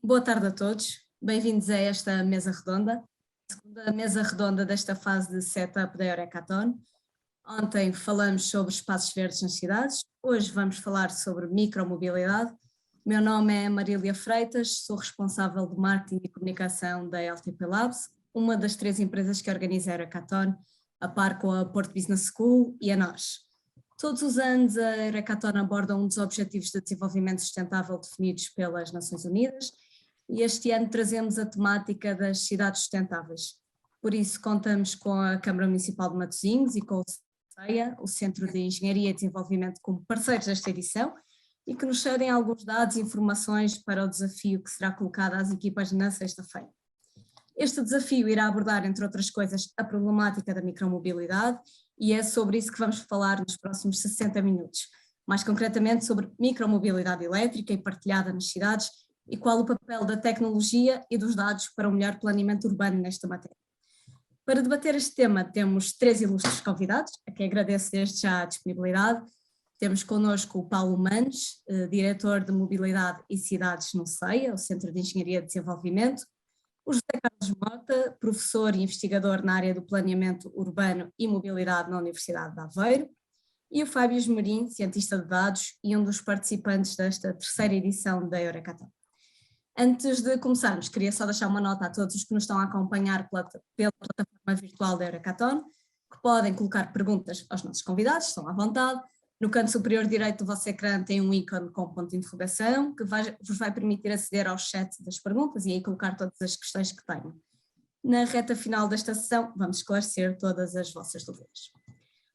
Boa tarde a todos, bem-vindos a esta mesa redonda, a segunda mesa redonda desta fase de setup da Eurecaton. Ontem falamos sobre espaços verdes nas cidades, hoje vamos falar sobre micromobilidade. Meu nome é Marília Freitas, sou responsável de marketing e comunicação da LTP Labs, uma das 3 empresas que organiza a Eurecaton, a par com a Porto Business School e a nós. Todos os anos a Eurecaton aborda um dos objetivos de desenvolvimento sustentável definidos pelas Nações Unidas, e este ano trazemos a temática das cidades sustentáveis. Por isso contamos com a Câmara Municipal de Matosinhos e com o CEIA, o Centro de Engenharia e Desenvolvimento, como parceiros desta edição e que nos cedem alguns dados e informações para o desafio que será colocado às equipas na sexta-feira. Este desafio irá abordar, entre outras coisas, a problemática da micromobilidade e é sobre isso que vamos falar nos próximos 60 minutos, mais concretamente sobre micromobilidade elétrica e partilhada nas cidades e qual o papel da tecnologia e dos dados para um melhor planeamento urbano nesta matéria. Para debater este tema temos 3 ilustres convidados, a quem agradeço desde já a disponibilidade. Temos connosco o Paulo Manes, diretor de Mobilidade e Cidades no CEIA, o Centro de Engenharia e Desenvolvimento, o José Carlos Mota, professor e investigador na área do planeamento urbano e mobilidade na Universidade de Aveiro, e o Fábio Esmerim, cientista de dados e um dos participantes desta 3ª edição da Eurecaton. Antes de começarmos, queria só deixar uma nota a todos os que nos estão a acompanhar pela plataforma virtual da Eurecaton, que podem colocar perguntas aos nossos convidados, estão à vontade. No canto superior direito do vosso ecrã tem um ícone com ponto de interrogação, que vos vai permitir aceder ao chat das perguntas e aí colocar todas as questões que tenham. Na reta final desta sessão, vamos esclarecer todas as vossas dúvidas.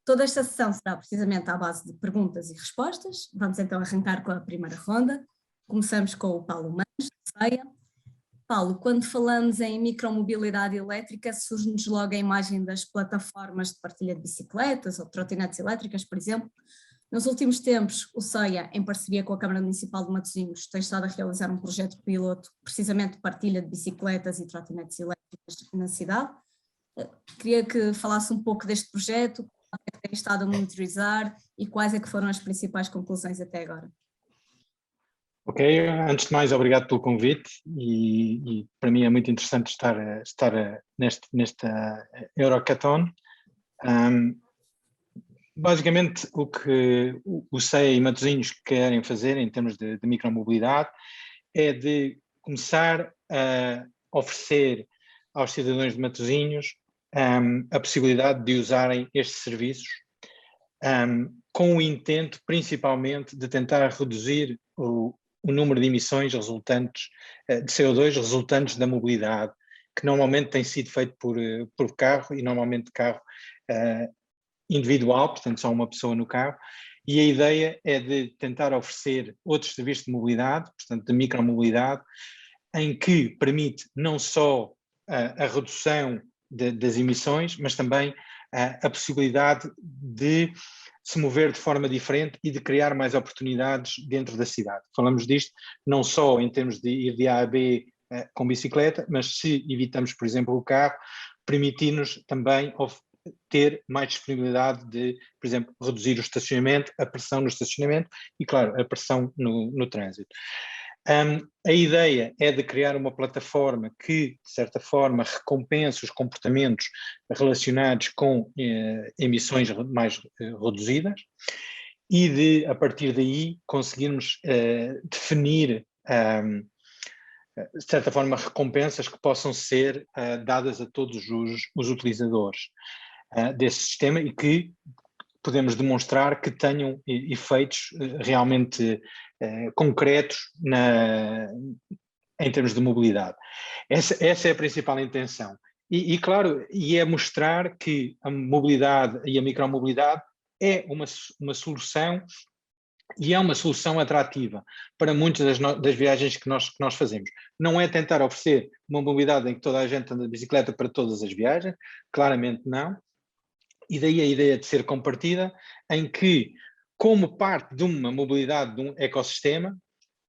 Toda esta sessão será precisamente à base de perguntas e respostas. Vamos então arrancar com a primeira ronda. Começamos com o Paulo Manes, do CEIA. Paulo, quando falamos em micromobilidade elétrica, surge-nos logo a imagem das plataformas de partilha de bicicletas ou trotinetes elétricas, por exemplo. Nos últimos tempos, o CEIA, em parceria com a Câmara Municipal de Matosinhos, tem estado a realizar um projeto piloto, precisamente de partilha de bicicletas e trotinetes elétricas na cidade. Queria que falasse um pouco deste projeto, como é que tem estado a monitorizar e quais é que foram as principais conclusões até agora. Ok, antes de mais, obrigado pelo convite e para mim é muito interessante estar nesta Eurecaton. Basicamente, o que o CEIA e Matosinhos querem fazer em termos de micromobilidade é de começar a oferecer aos cidadãos de Matosinhos a possibilidade de usarem estes serviços com o intento, principalmente, de tentar reduzir o número de emissões resultantes de CO2 resultantes da mobilidade, que normalmente tem sido feito por carro e normalmente carro individual, portanto só uma pessoa no carro, e a ideia é de tentar oferecer outros serviços de mobilidade, portanto de micromobilidade, em que permite não só a redução das emissões, mas também a possibilidade de se mover de forma diferente e de criar mais oportunidades dentro da cidade. Falamos disto não só em termos de ir de A a B com bicicleta, mas se evitamos, por exemplo, o carro, permitir-nos também ter mais disponibilidade de, por exemplo, reduzir o estacionamento, a pressão no estacionamento e, claro, a pressão no trânsito. A ideia é de criar uma plataforma que, de certa forma, recompense os comportamentos relacionados com emissões mais reduzidas e de, a partir daí, conseguirmos definir, de certa forma, recompensas que possam ser dadas a todos os utilizadores desse sistema e que podemos demonstrar que tenham efeitos realmente concretos em termos de mobilidade. Essa é a principal intenção. E claro, é mostrar que a mobilidade e a micromobilidade é uma solução e é uma solução atrativa para muitas das viagens que nós fazemos. Não é tentar oferecer uma mobilidade em que toda a gente anda de bicicleta para todas as viagens, claramente não. E daí a ideia de ser compartida, em que, como parte de uma mobilidade, de um ecossistema,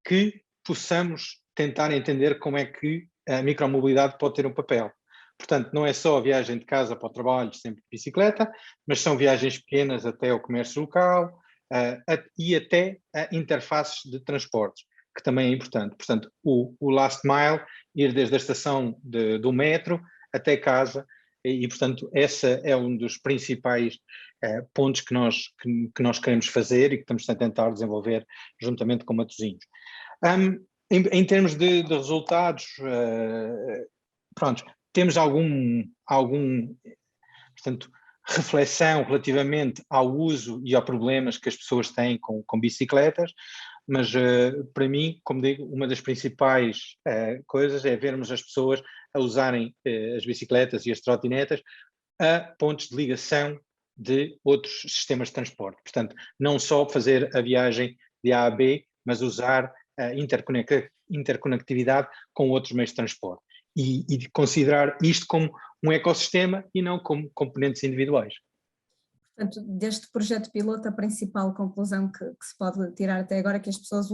que possamos tentar entender como é que a micromobilidade pode ter um papel. Portanto, não é só a viagem de casa para o trabalho sempre de bicicleta, mas são viagens pequenas até ao comércio local e até interfaces de transportes, que também é importante. Portanto, o last mile, ir desde a estação do metro até casa, e portanto, esse é um dos principais pontos que nós queremos fazer e que estamos a tentar desenvolver juntamente com Matosinhos. Em termos de resultados, pronto, temos portanto, reflexão relativamente ao uso e aos problemas que as pessoas têm com bicicletas, mas para mim, como digo, uma das principais coisas é vermos as pessoas a usarem as bicicletas e as trotinetas a pontos de ligação de outros sistemas de transporte. Portanto, não só fazer a viagem de A a B, mas usar a interconectividade com outros meios de transporte e considerar isto como um ecossistema e não como componentes individuais. Portanto, deste projeto piloto, a principal conclusão que se pode tirar até agora é que as pessoas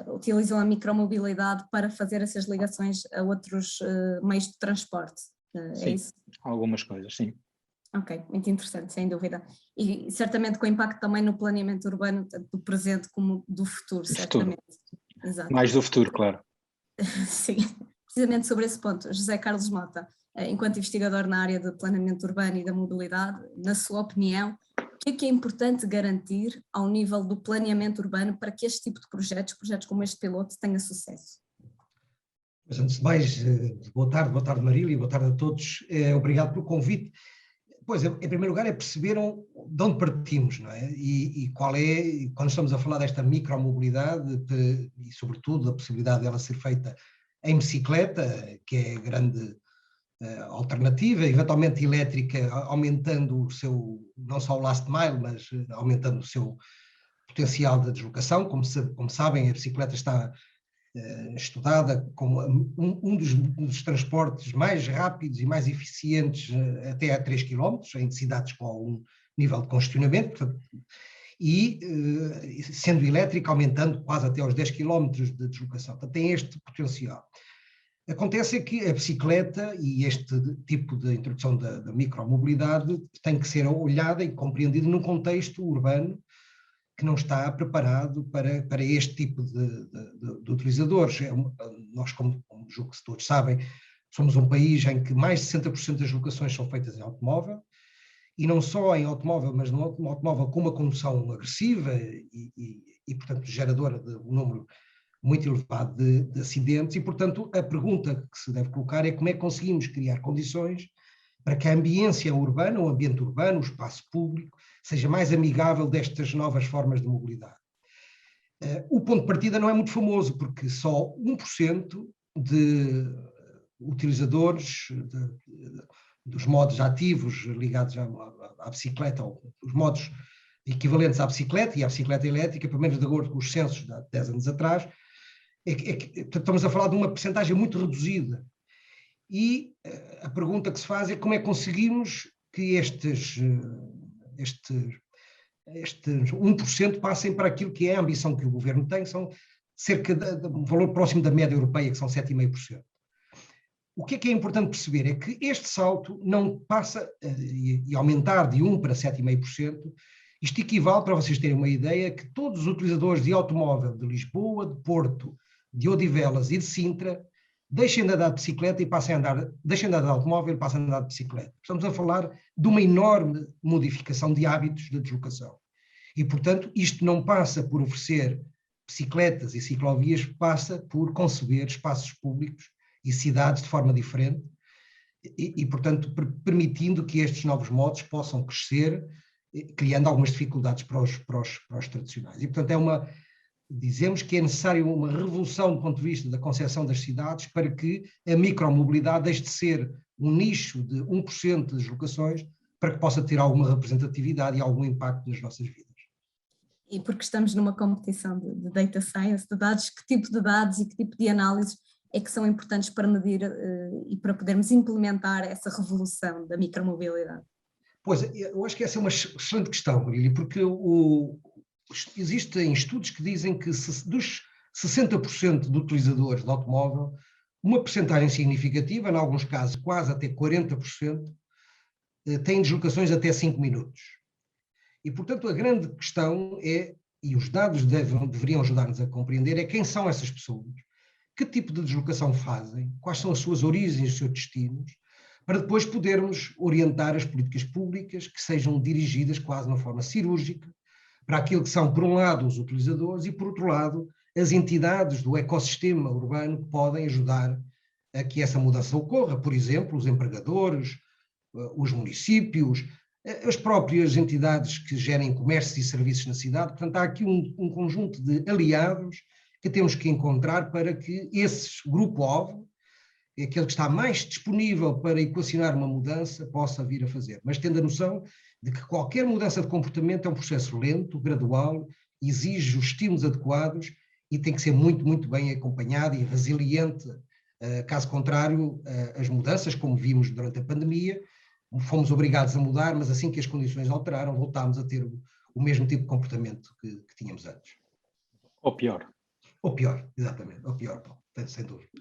utilizam a micromobilidade para fazer essas ligações a outros meios de transporte. Sim, é isso? Algumas coisas, sim. Ok, muito interessante, sem dúvida. E certamente com impacto também no planeamento urbano, tanto do presente como do futuro, certamente. Exato. Mais do futuro, claro. Sim, precisamente sobre esse ponto, José Carlos Mota, enquanto investigador na área de planeamento urbano e da mobilidade, na sua opinião, o que é importante garantir ao nível do planeamento urbano para que este tipo de projetos como este piloto, tenha sucesso? Mas antes de mais, boa tarde Marília, boa tarde a todos, obrigado pelo convite. Pois, em primeiro lugar, perceberam de onde partimos, não é? E qual é, quando estamos a falar desta micromobilidade e, sobretudo, a possibilidade dela ser feita em bicicleta, que é a grande alternativa, eventualmente elétrica, aumentando o seu, não só o last mile, mas aumentando o seu potencial de deslocação. Como sabem, a bicicleta está estudada como um dos transportes mais rápidos e mais eficientes até a 3 km, em cidades com algum nível de congestionamento, e sendo elétrica, aumentando quase até aos 10 km de deslocação. Portanto, tem este potencial. Acontece que a bicicleta e este tipo de introdução da micromobilidade tem que ser olhada e compreendida num contexto urbano que não está preparado para este tipo de utilizadores. Nós, como julgo que todos sabem, somos um país em que mais de 60% das locações são feitas em automóvel, e não só em automóvel, mas no automóvel com uma condução agressiva e portanto, geradora de um número muito elevado de acidentes, e, portanto, a pergunta que se deve colocar é como é que conseguimos criar condições para que a ambiência urbana, o ambiente urbano, o espaço público, seja mais amigável destas novas formas de mobilidade. O ponto de partida não é muito famoso, porque só 1% de utilizadores dos modos ativos ligados à bicicleta, ou os modos equivalentes à bicicleta e à bicicleta elétrica, pelo menos de acordo com os censos de há 10 anos atrás, estamos a falar de uma percentagem muito reduzida. E a pergunta que se faz é como é que conseguimos que estes 1% passem para aquilo que é a ambição que o governo tem, são cerca de um valor próximo da média europeia, que são 7,5%. O que é importante perceber é que este salto não passa, e aumentar de 1% para 7,5%, isto equivale, para vocês terem uma ideia, que todos os utilizadores de automóvel de Lisboa, de Porto, de Odivelas e de Sintra deixem de andar de bicicleta e deixem de andar de automóvel e passem a andar de bicicleta. Estamos a falar de uma enorme modificação de hábitos de deslocação. E, portanto, isto não passa por oferecer bicicletas e ciclovias, passa por conceber espaços públicos e cidades de forma diferente e portanto, permitindo que estes novos modos possam crescer, criando algumas dificuldades para os tradicionais. E, portanto, dizemos que é necessário uma revolução do ponto de vista da concepção das cidades para que a micromobilidade deixe de ser um nicho de 1% das deslocações para que possa ter alguma representatividade e algum impacto nas nossas vidas. E porque estamos numa competição de data science, de dados, que tipo de dados e que tipo de análises é que são importantes para medir e para podermos implementar essa revolução da micromobilidade? Pois, eu acho que essa é uma excelente questão, Marília, porque existem estudos que dizem que dos 60% de utilizadores de automóvel, uma percentagem significativa, em alguns casos quase até 40%, têm deslocações até 5 minutos. E, portanto, a grande questão é, e os dados deveriam ajudar-nos a compreender, é quem são essas pessoas, que tipo de deslocação fazem, quais são as suas origens, os seus destinos, para depois podermos orientar as políticas públicas que sejam dirigidas quase de uma forma cirúrgica para aquilo que são, por um lado, os utilizadores e, por outro lado, as entidades do ecossistema urbano que podem ajudar a que essa mudança ocorra. Por exemplo, os empregadores, os municípios, as próprias entidades que gerem comércios e serviços na cidade. Portanto, há aqui um conjunto de aliados que temos que encontrar para que esse grupo-alvo, aquele que está mais disponível para equacionar uma mudança, possa vir a fazer. Mas tendo a noção de que qualquer mudança de comportamento é um processo lento, gradual, exige os estímulos adequados e tem que ser muito, muito bem acompanhado e resiliente. Caso contrário, as mudanças, como vimos durante a pandemia, fomos obrigados a mudar, mas assim que as condições alteraram, voltámos a ter o mesmo tipo de comportamento que tínhamos antes. Ou pior. Ou pior, exatamente, ou pior, Paulo, sem dúvida.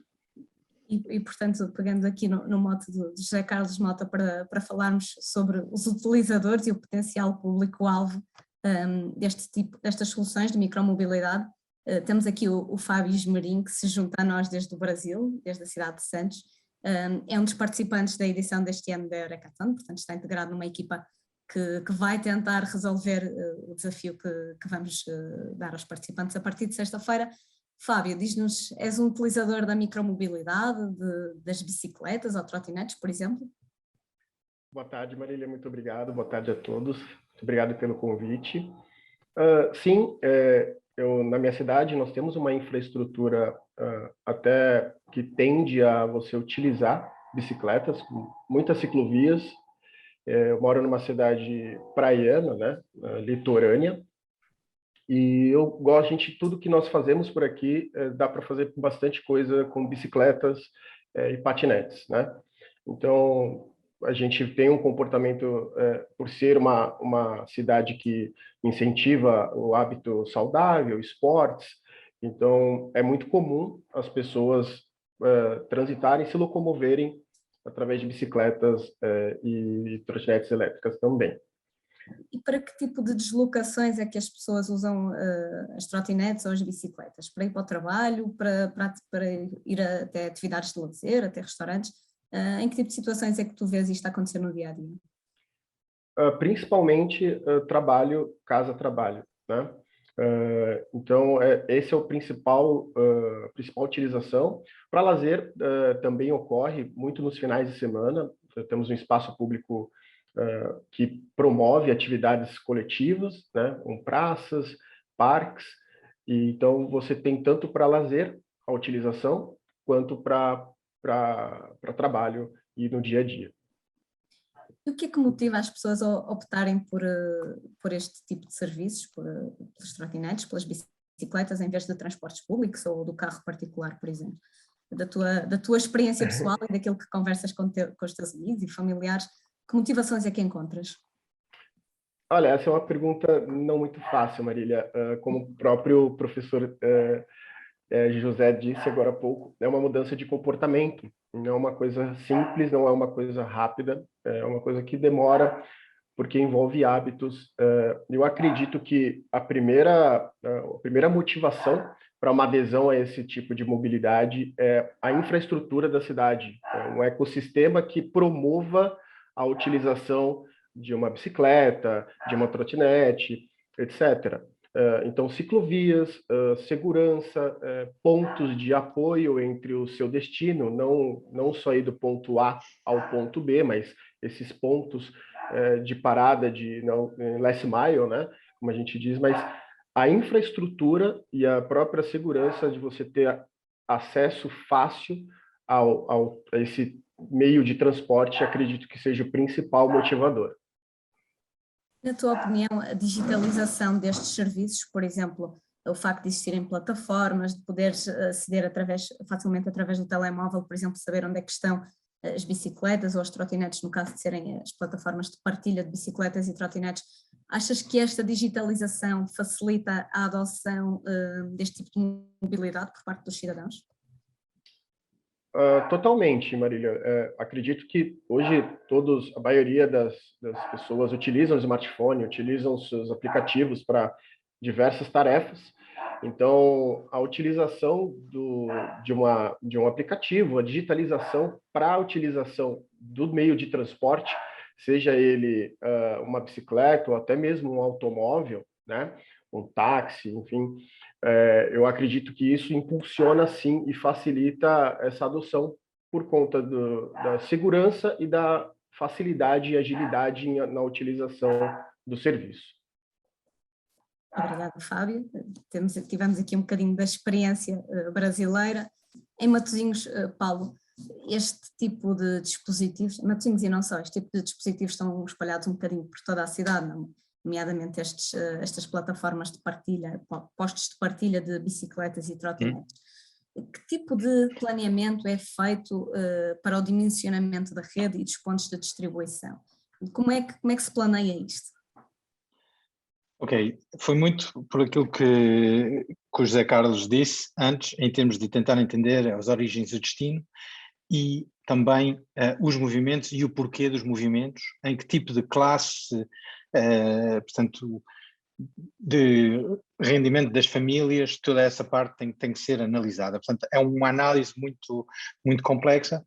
E, portanto, pegando aqui no mote de José Carlos Mota para falarmos sobre os utilizadores e o potencial público-alvo destas soluções de micromobilidade, temos aqui o Fábio Esmerim, que se junta a nós desde o Brasil, desde a cidade de Santos. É um dos participantes da edição deste ano da Eurekathon, portanto está integrado numa equipa que vai tentar resolver o desafio que vamos dar aos participantes a partir de sexta-feira. Fábio, diz-nos, és um utilizador da micromobilidade, das bicicletas ou trotinetes, por exemplo? Boa tarde, Marília, muito obrigado. Boa tarde a todos. Muito obrigado pelo convite. Sim, na minha cidade nós temos uma infraestrutura até que tende a você utilizar bicicletas, com muitas ciclovias. Eu moro numa cidade praiana, né, litorânea, e tudo que nós fazemos por aqui dá para fazer bastante coisa com bicicletas e patinetes, né? Então, a gente tem um comportamento, por ser uma cidade que incentiva o hábito saudável, esportes, então é muito comum as pessoas transitarem, se locomoverem através de bicicletas e trotinetes elétricas também. E para que tipo de deslocações é que as pessoas usam as trotinetes ou as bicicletas? Para ir para o trabalho, para ir até atividades de lazer, até restaurantes? Em que tipo de situações é que tu vês isto acontecer no dia a dia? Principalmente trabalho, casa-trabalho, né? Então, esse é a principal utilização. Para lazer, também ocorre muito nos finais de semana. Temos um espaço público que promove atividades coletivas, né, com praças, parques, e então você tem tanto para lazer, a utilização, quanto para trabalho e no dia a dia. E o que é que motiva as pessoas a optarem por este tipo de serviços, pelos trotinetes, pelas bicicletas, em vez de transportes públicos ou do carro particular, por exemplo? Da tua experiência pessoal e daquilo que conversas com os teus amigos e familiares, que motivações é que encontras? Olha, essa é uma pergunta não muito fácil, Marília. Como o próprio professor José disse agora há pouco, é uma mudança de comportamento. Não é uma coisa simples, não é uma coisa rápida, é uma coisa que demora, porque envolve hábitos. Eu acredito que a primeira motivação para uma adesão a esse tipo de mobilidade é a infraestrutura da cidade, um ecossistema que promova a utilização de uma bicicleta, de uma trotinete, etc. Então, ciclovias, segurança, pontos de apoio entre o seu destino, não só ir do ponto A ao ponto B, mas esses pontos de parada, last mile, né, como a gente diz, mas a infraestrutura e a própria segurança de você ter acesso fácil a esse meio de transporte, acredito que seja o principal motivador. Na tua opinião, a digitalização destes serviços, por exemplo, o facto de existirem plataformas, de poderes aceder facilmente através do telemóvel, por exemplo, saber onde é que estão as bicicletas ou as trotinetes, no caso de serem as plataformas de partilha de bicicletas e trotinetes, achas que esta digitalização facilita a adoção deste tipo de mobilidade por parte dos cidadãos? Totalmente, Marília. Acredito que hoje a maioria das pessoas utilizam o smartphone, utilizam os seus aplicativos para diversas tarefas. Então, a utilização de um aplicativo, a digitalização para a utilização do meio de transporte, seja ele uma bicicleta ou até mesmo um automóvel, né? Um táxi, enfim, eu acredito que isso impulsiona sim e facilita essa adoção por conta da segurança e da facilidade e agilidade na utilização do serviço. Obrigada, Fábio. Tivemos aqui um bocadinho da experiência brasileira. Em Matosinhos, Paulo, este tipo de dispositivos, Matosinhos e não só, este tipo de dispositivos estão espalhados um bocadinho por toda a cidade, nomeadamente estas plataformas de partilha, postos de partilha de bicicletas e trotinetes. Que tipo de planeamento é feito para o dimensionamento da rede e dos pontos de distribuição? Como é que se planeia isto? Ok, foi muito por aquilo que o José Carlos disse antes, em termos de tentar entender as origens e o destino, e também os movimentos e o porquê dos movimentos, em que tipo de classe, portanto, de rendimento das famílias, toda essa parte tem que ser analisada. Portanto, é uma análise muito, muito complexa,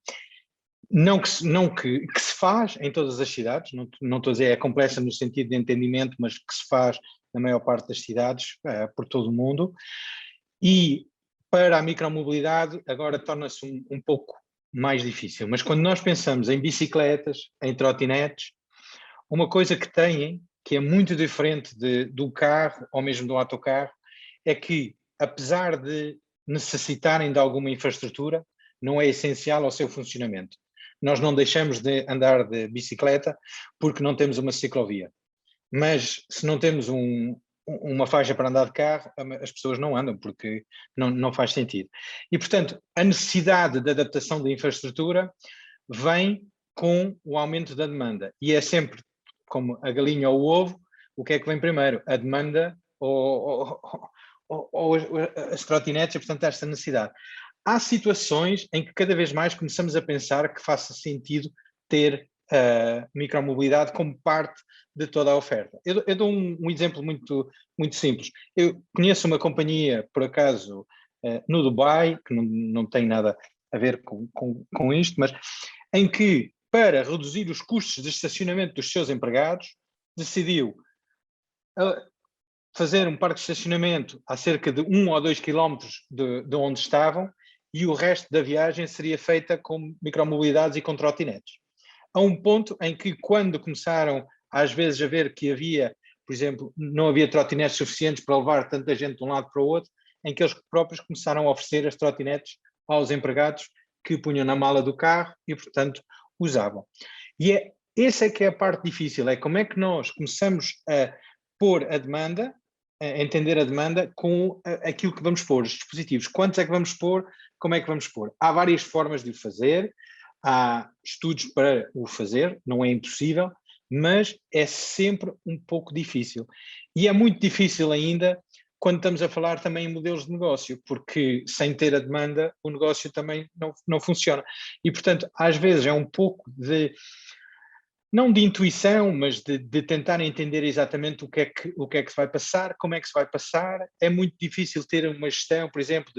não que se faz em todas as cidades, não estou a dizer é complexa no sentido de entendimento, mas que se faz na maior parte das cidades, por todo o mundo, e para a micromobilidade agora torna-se um pouco mais difícil, mas quando nós pensamos em bicicletas, em trotinetes, uma coisa que têm, que é muito diferente do carro ou mesmo do autocarro, é que apesar de necessitarem de alguma infraestrutura, não é essencial ao seu funcionamento. Nós não deixamos de andar de bicicleta porque não temos uma ciclovia. Mas se não temos uma faixa para andar de carro, as pessoas não andam porque não faz sentido. E, portanto, a necessidade de adaptação da infraestrutura vem com o aumento da demanda. E é sempre como a galinha ou o ovo, o que é que vem primeiro? A demanda ou as trotinetes, e, portanto, esta necessidade. Há situações em que cada vez mais começamos a pensar que faça sentido ter micromobilidade como parte de toda a oferta. Eu dou um exemplo muito, muito simples. Eu conheço uma companhia, por acaso, no Dubai, que não tem nada a ver com isto, mas em que, para reduzir os custos de estacionamento dos seus empregados, decidiu fazer um parque de estacionamento a cerca de 1 ou 2 quilómetros de onde estavam, e o resto da viagem seria feita com micromobilidades e com trotinetes. A um ponto em que, quando começaram às vezes a ver que havia, por exemplo, não havia trotinetes suficientes para levar tanta gente de um lado para o outro, em que eles próprios começaram a oferecer as trotinetes aos empregados que punham na mala do carro e, portanto, usavam. E essa é que é a parte difícil, é como é que nós começamos a pôr a demanda, a entender a demanda com aquilo que vamos pôr, os dispositivos. Quantos é que vamos pôr? Como é que vamos pôr? Há várias formas de o fazer, há estudos para o fazer, não é impossível, mas é sempre um pouco difícil. E é muito difícil ainda quando estamos a falar também em modelos de negócio, porque sem ter a demanda o negócio também não funciona. E, portanto, às vezes é um pouco de, não de intuição, mas de tentar entender exatamente o que é que se vai passar, como é que se vai passar. É muito difícil ter uma gestão, por exemplo,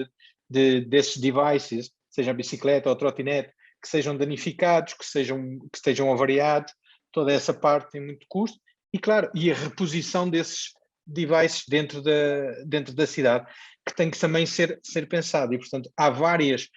desses devices, seja a bicicleta ou a trotinete, que sejam danificados, que estejam avariados. Toda essa parte tem muito custo, e claro, e a reposição desses devices dentro da cidade, que tem que também ser pensado, e portanto há várias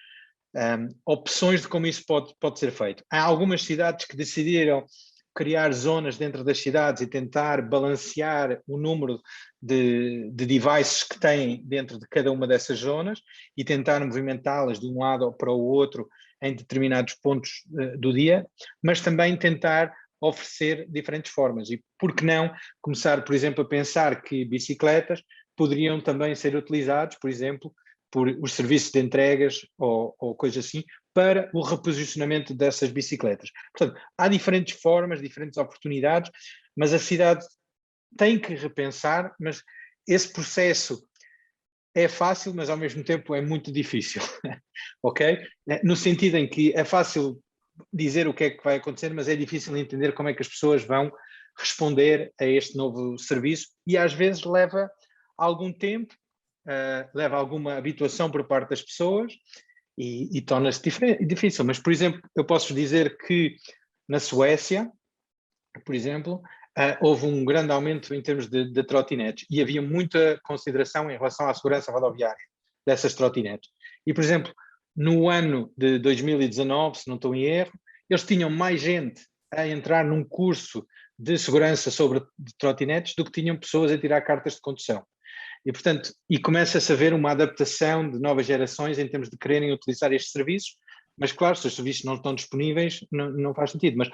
opções de como isso pode ser feito. Há algumas cidades que decidiram criar zonas dentro das cidades e tentar balancear o número de devices que têm dentro de cada uma dessas zonas e tentar movimentá-las de um lado para o outro em determinados pontos do dia, mas também tentar oferecer diferentes formas. E por que não começar, por exemplo, a pensar que bicicletas poderiam também ser utilizados, por exemplo, por os serviços de entregas ou coisa assim, para o reposicionamento dessas bicicletas. Portanto, há diferentes formas, diferentes oportunidades, mas a cidade tem que repensar, mas esse processo é fácil, mas ao mesmo tempo é muito difícil, ok? No sentido em que é fácil dizer o que é que vai acontecer, mas é difícil entender como é que as pessoas vão responder a este novo serviço, e às vezes leva algum tempo, leva alguma habituação por parte das pessoas e torna-se difícil. Mas, por exemplo, eu posso dizer que na Suécia, por exemplo, houve um grande aumento em termos de trotinetes e havia muita consideração em relação à segurança rodoviária dessas trotinetes. E, por exemplo, no ano de 2019, se não estou em erro, eles tinham mais gente a entrar num curso de segurança sobre trotinetes do que tinham pessoas a tirar cartas de condução. E, portanto, começa-se a ver uma adaptação de novas gerações em termos de quererem utilizar estes serviços, mas claro, se os serviços não estão disponíveis, não faz sentido. Mas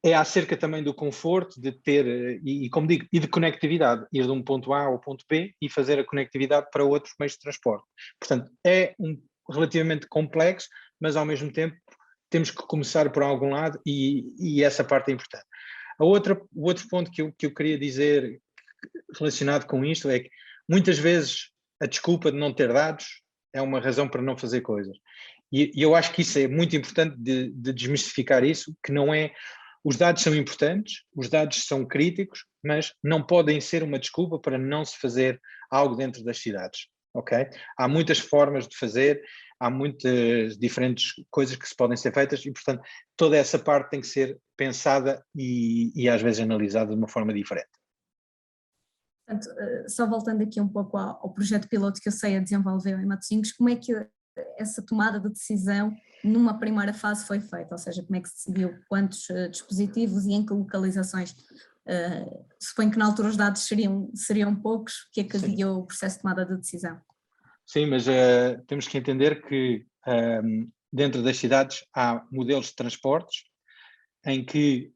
é acerca também do conforto, de ter, e como digo, e de conectividade, ir de um ponto A ao ponto B e fazer a conectividade para outros meios de transporte. Portanto, é relativamente complexo, mas ao mesmo tempo temos que começar por algum lado e essa parte é importante. O outro ponto que eu queria dizer relacionado com isto é que muitas vezes a desculpa de não ter dados é uma razão para não fazer coisas. E eu acho que isso é muito importante de desmistificar isso, que não é... Os dados são importantes, os dados são críticos, mas não podem ser uma desculpa para não se fazer algo dentro das cidades, ok? Há muitas formas de fazer, há muitas diferentes coisas que se podem ser feitas e, portanto, toda essa parte tem que ser pensada e às vezes analisada de uma forma diferente. Portanto, só voltando aqui um pouco ao projeto piloto que o CEA desenvolveu em Matosinhos, como é que essa tomada de decisão numa primeira fase foi feita? Ou seja, como é que se decidiu quantos dispositivos e em que localizações? Suponho que na altura os dados seriam poucos, o que é que guiou o processo de tomada de decisão? Sim, mas temos que entender que dentro das cidades há modelos de transportes em que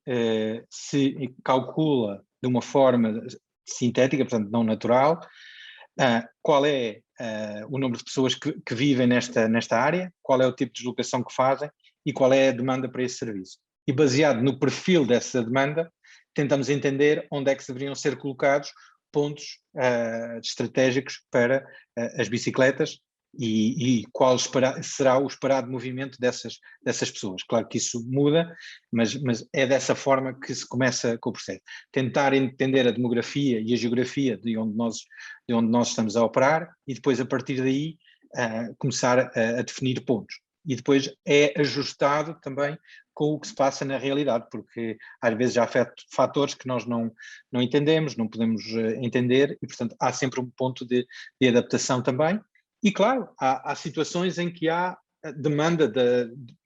se calcula de uma forma sintética, portanto não natural, qual é o número de pessoas que vivem nesta área, qual é o tipo de deslocação que fazem e qual é a demanda para esse serviço. E baseado no perfil dessa demanda, tentamos entender onde é que deveriam ser colocados pontos estratégicos para as bicicletas e qual será o esperado movimento dessas pessoas. Claro que isso muda, mas é dessa forma que se começa com o processo. Tentar entender a demografia e a geografia de onde nós estamos a operar e depois, a partir daí, começar a definir pontos. E depois é ajustado também com o que se passa na realidade, porque às vezes há fatores que nós não entendemos, não podemos entender e, portanto, há sempre um ponto de adaptação também. E, claro, há situações em que há demanda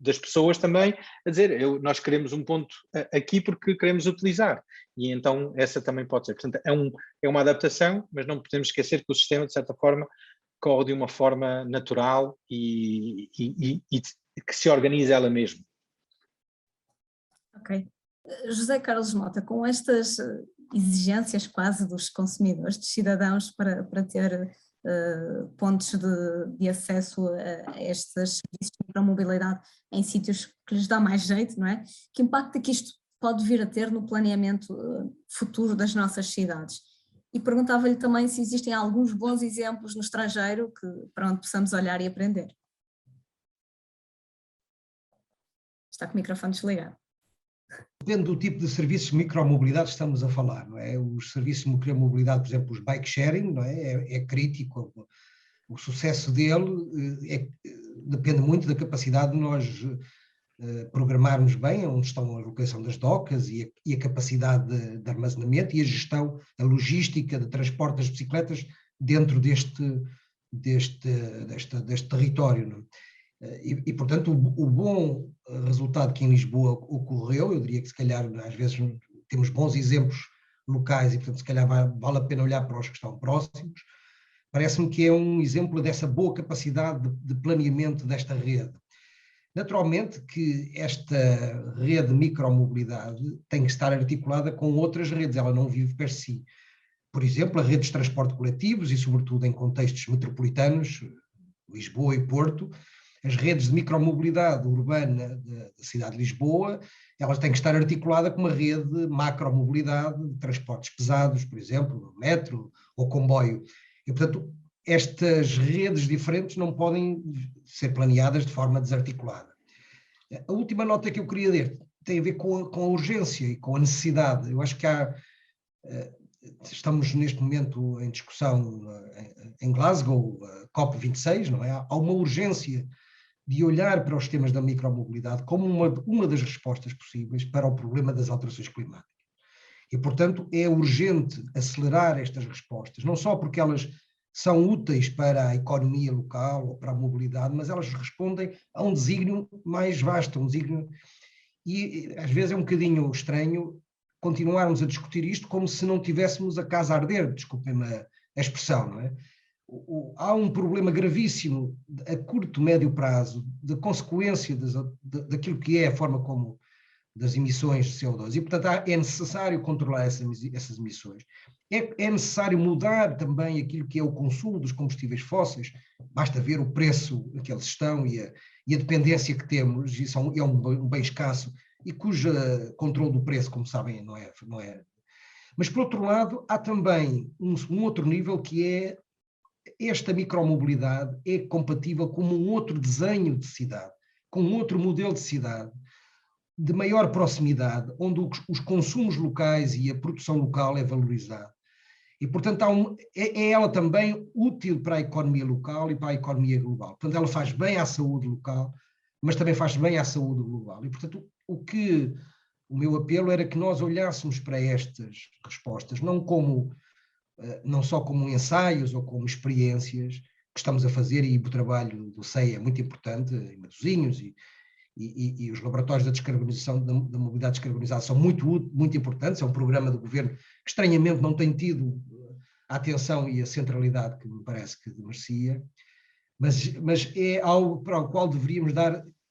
das pessoas também a dizer, nós queremos um ponto aqui porque queremos utilizar. E então essa também pode ser. Portanto, é uma adaptação, mas não podemos esquecer que o sistema, de certa forma, corre de uma forma natural e que se organiza ela mesma. Ok. José Carlos Mota, com estas exigências quase dos consumidores, dos cidadãos para ter pontos de acesso a estes serviços de micromobilidade em sítios que lhes dá mais jeito, não é? Que impacto é que isto pode vir a ter no planeamento futuro das nossas cidades? E perguntava-lhe também se existem alguns bons exemplos no estrangeiro para onde possamos olhar e aprender. Está com o microfone desligado. Depende do tipo de serviços de micromobilidade que estamos a falar, não é? Os serviços de micromobilidade, por exemplo, os bike sharing, não é? É crítico. O sucesso dele depende muito da capacidade de nós programarmos bem onde estão a localização das docas e a capacidade de armazenamento e a gestão, a logística de transporte das bicicletas dentro deste território, não é? E, portanto, o bom resultado que em Lisboa ocorreu, eu diria que se calhar às vezes temos bons exemplos locais e, portanto, se calhar vale a pena olhar para os que estão próximos. Parece-me que é um exemplo dessa boa capacidade de planeamento desta rede. Naturalmente que esta rede de micromobilidade tem que estar articulada com outras redes, ela não vive per si. Por exemplo, as redes de transporte coletivos e, sobretudo, em contextos metropolitanos, Lisboa e Porto, as redes de micromobilidade urbana da cidade de Lisboa, elas têm que estar articuladas com uma rede de macromobilidade de transportes pesados, por exemplo, metro ou comboio. E, portanto, estas redes diferentes não podem ser planeadas de forma desarticulada. A última nota que eu queria dar tem a ver com a urgência e com a necessidade. Eu acho que estamos neste momento em discussão em Glasgow, COP26, não é? Há uma urgência de olhar para os temas da micromobilidade como uma das respostas possíveis para o problema das alterações climáticas. E, portanto, é urgente acelerar estas respostas, não só porque elas são úteis para a economia local ou para a mobilidade, mas elas respondem a um desígnio mais vasto, um desígnio, e às vezes é um bocadinho estranho continuarmos a discutir isto como se não tivéssemos a casa a arder, desculpem-me a expressão, não é? Há um problema gravíssimo a curto, médio prazo, da consequência daquilo que é a forma como das emissões de CO2 e, portanto, é necessário controlar essas emissões. É necessário mudar também aquilo que é o consumo dos combustíveis fósseis, basta ver o preço a que eles estão e a dependência que temos, e é um bem escasso, e cujo controle do preço, como sabem, não é. Mas, por outro lado, há também um outro nível que é esta micromobilidade é compatível com um outro desenho de cidade, com um outro modelo de cidade, de maior proximidade, onde os consumos locais e a produção local é valorizada. E, portanto, é ela também útil para a economia local e para a economia global. Portanto, ela faz bem à saúde local, mas também faz bem à saúde global. E, portanto, o meu apelo era que nós olhássemos para estas respostas, não só como ensaios ou como experiências que estamos a fazer, e o trabalho do CEI é muito importante, em Matosinhos, e os laboratórios da descarbonização, da mobilidade descarbonizada, são muito importantes. É um programa do governo que estranhamente não tem tido a atenção e a centralidade que me parece que merecia, mas é algo para o qual deveríamos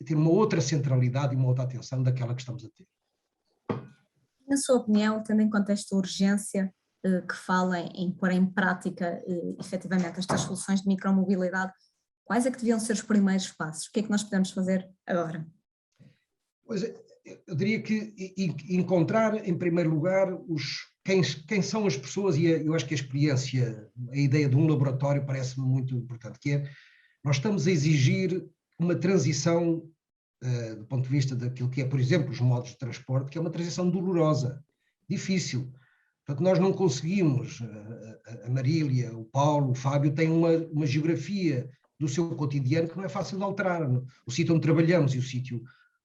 ter uma outra centralidade e uma outra atenção daquela que estamos a ter. Na sua opinião, tendo em conta esta urgência que fala em pôr em prática efetivamente estas soluções de micromobilidade, quais é que deviam ser os primeiros passos? O que é que nós podemos fazer agora? Pois, eu diria que encontrar, em primeiro lugar, quem são as pessoas, e eu acho que a experiência, a ideia de um laboratório parece-me muito importante, que é, nós estamos a exigir uma transição, do ponto de vista daquilo que é, por exemplo, os modos de transporte, que é uma transição dolorosa, difícil. Portanto, nós não conseguimos, a Marília, o Paulo, o Fábio têm uma geografia do seu cotidiano que não é fácil de alterar. O sítio onde trabalhamos e o sítio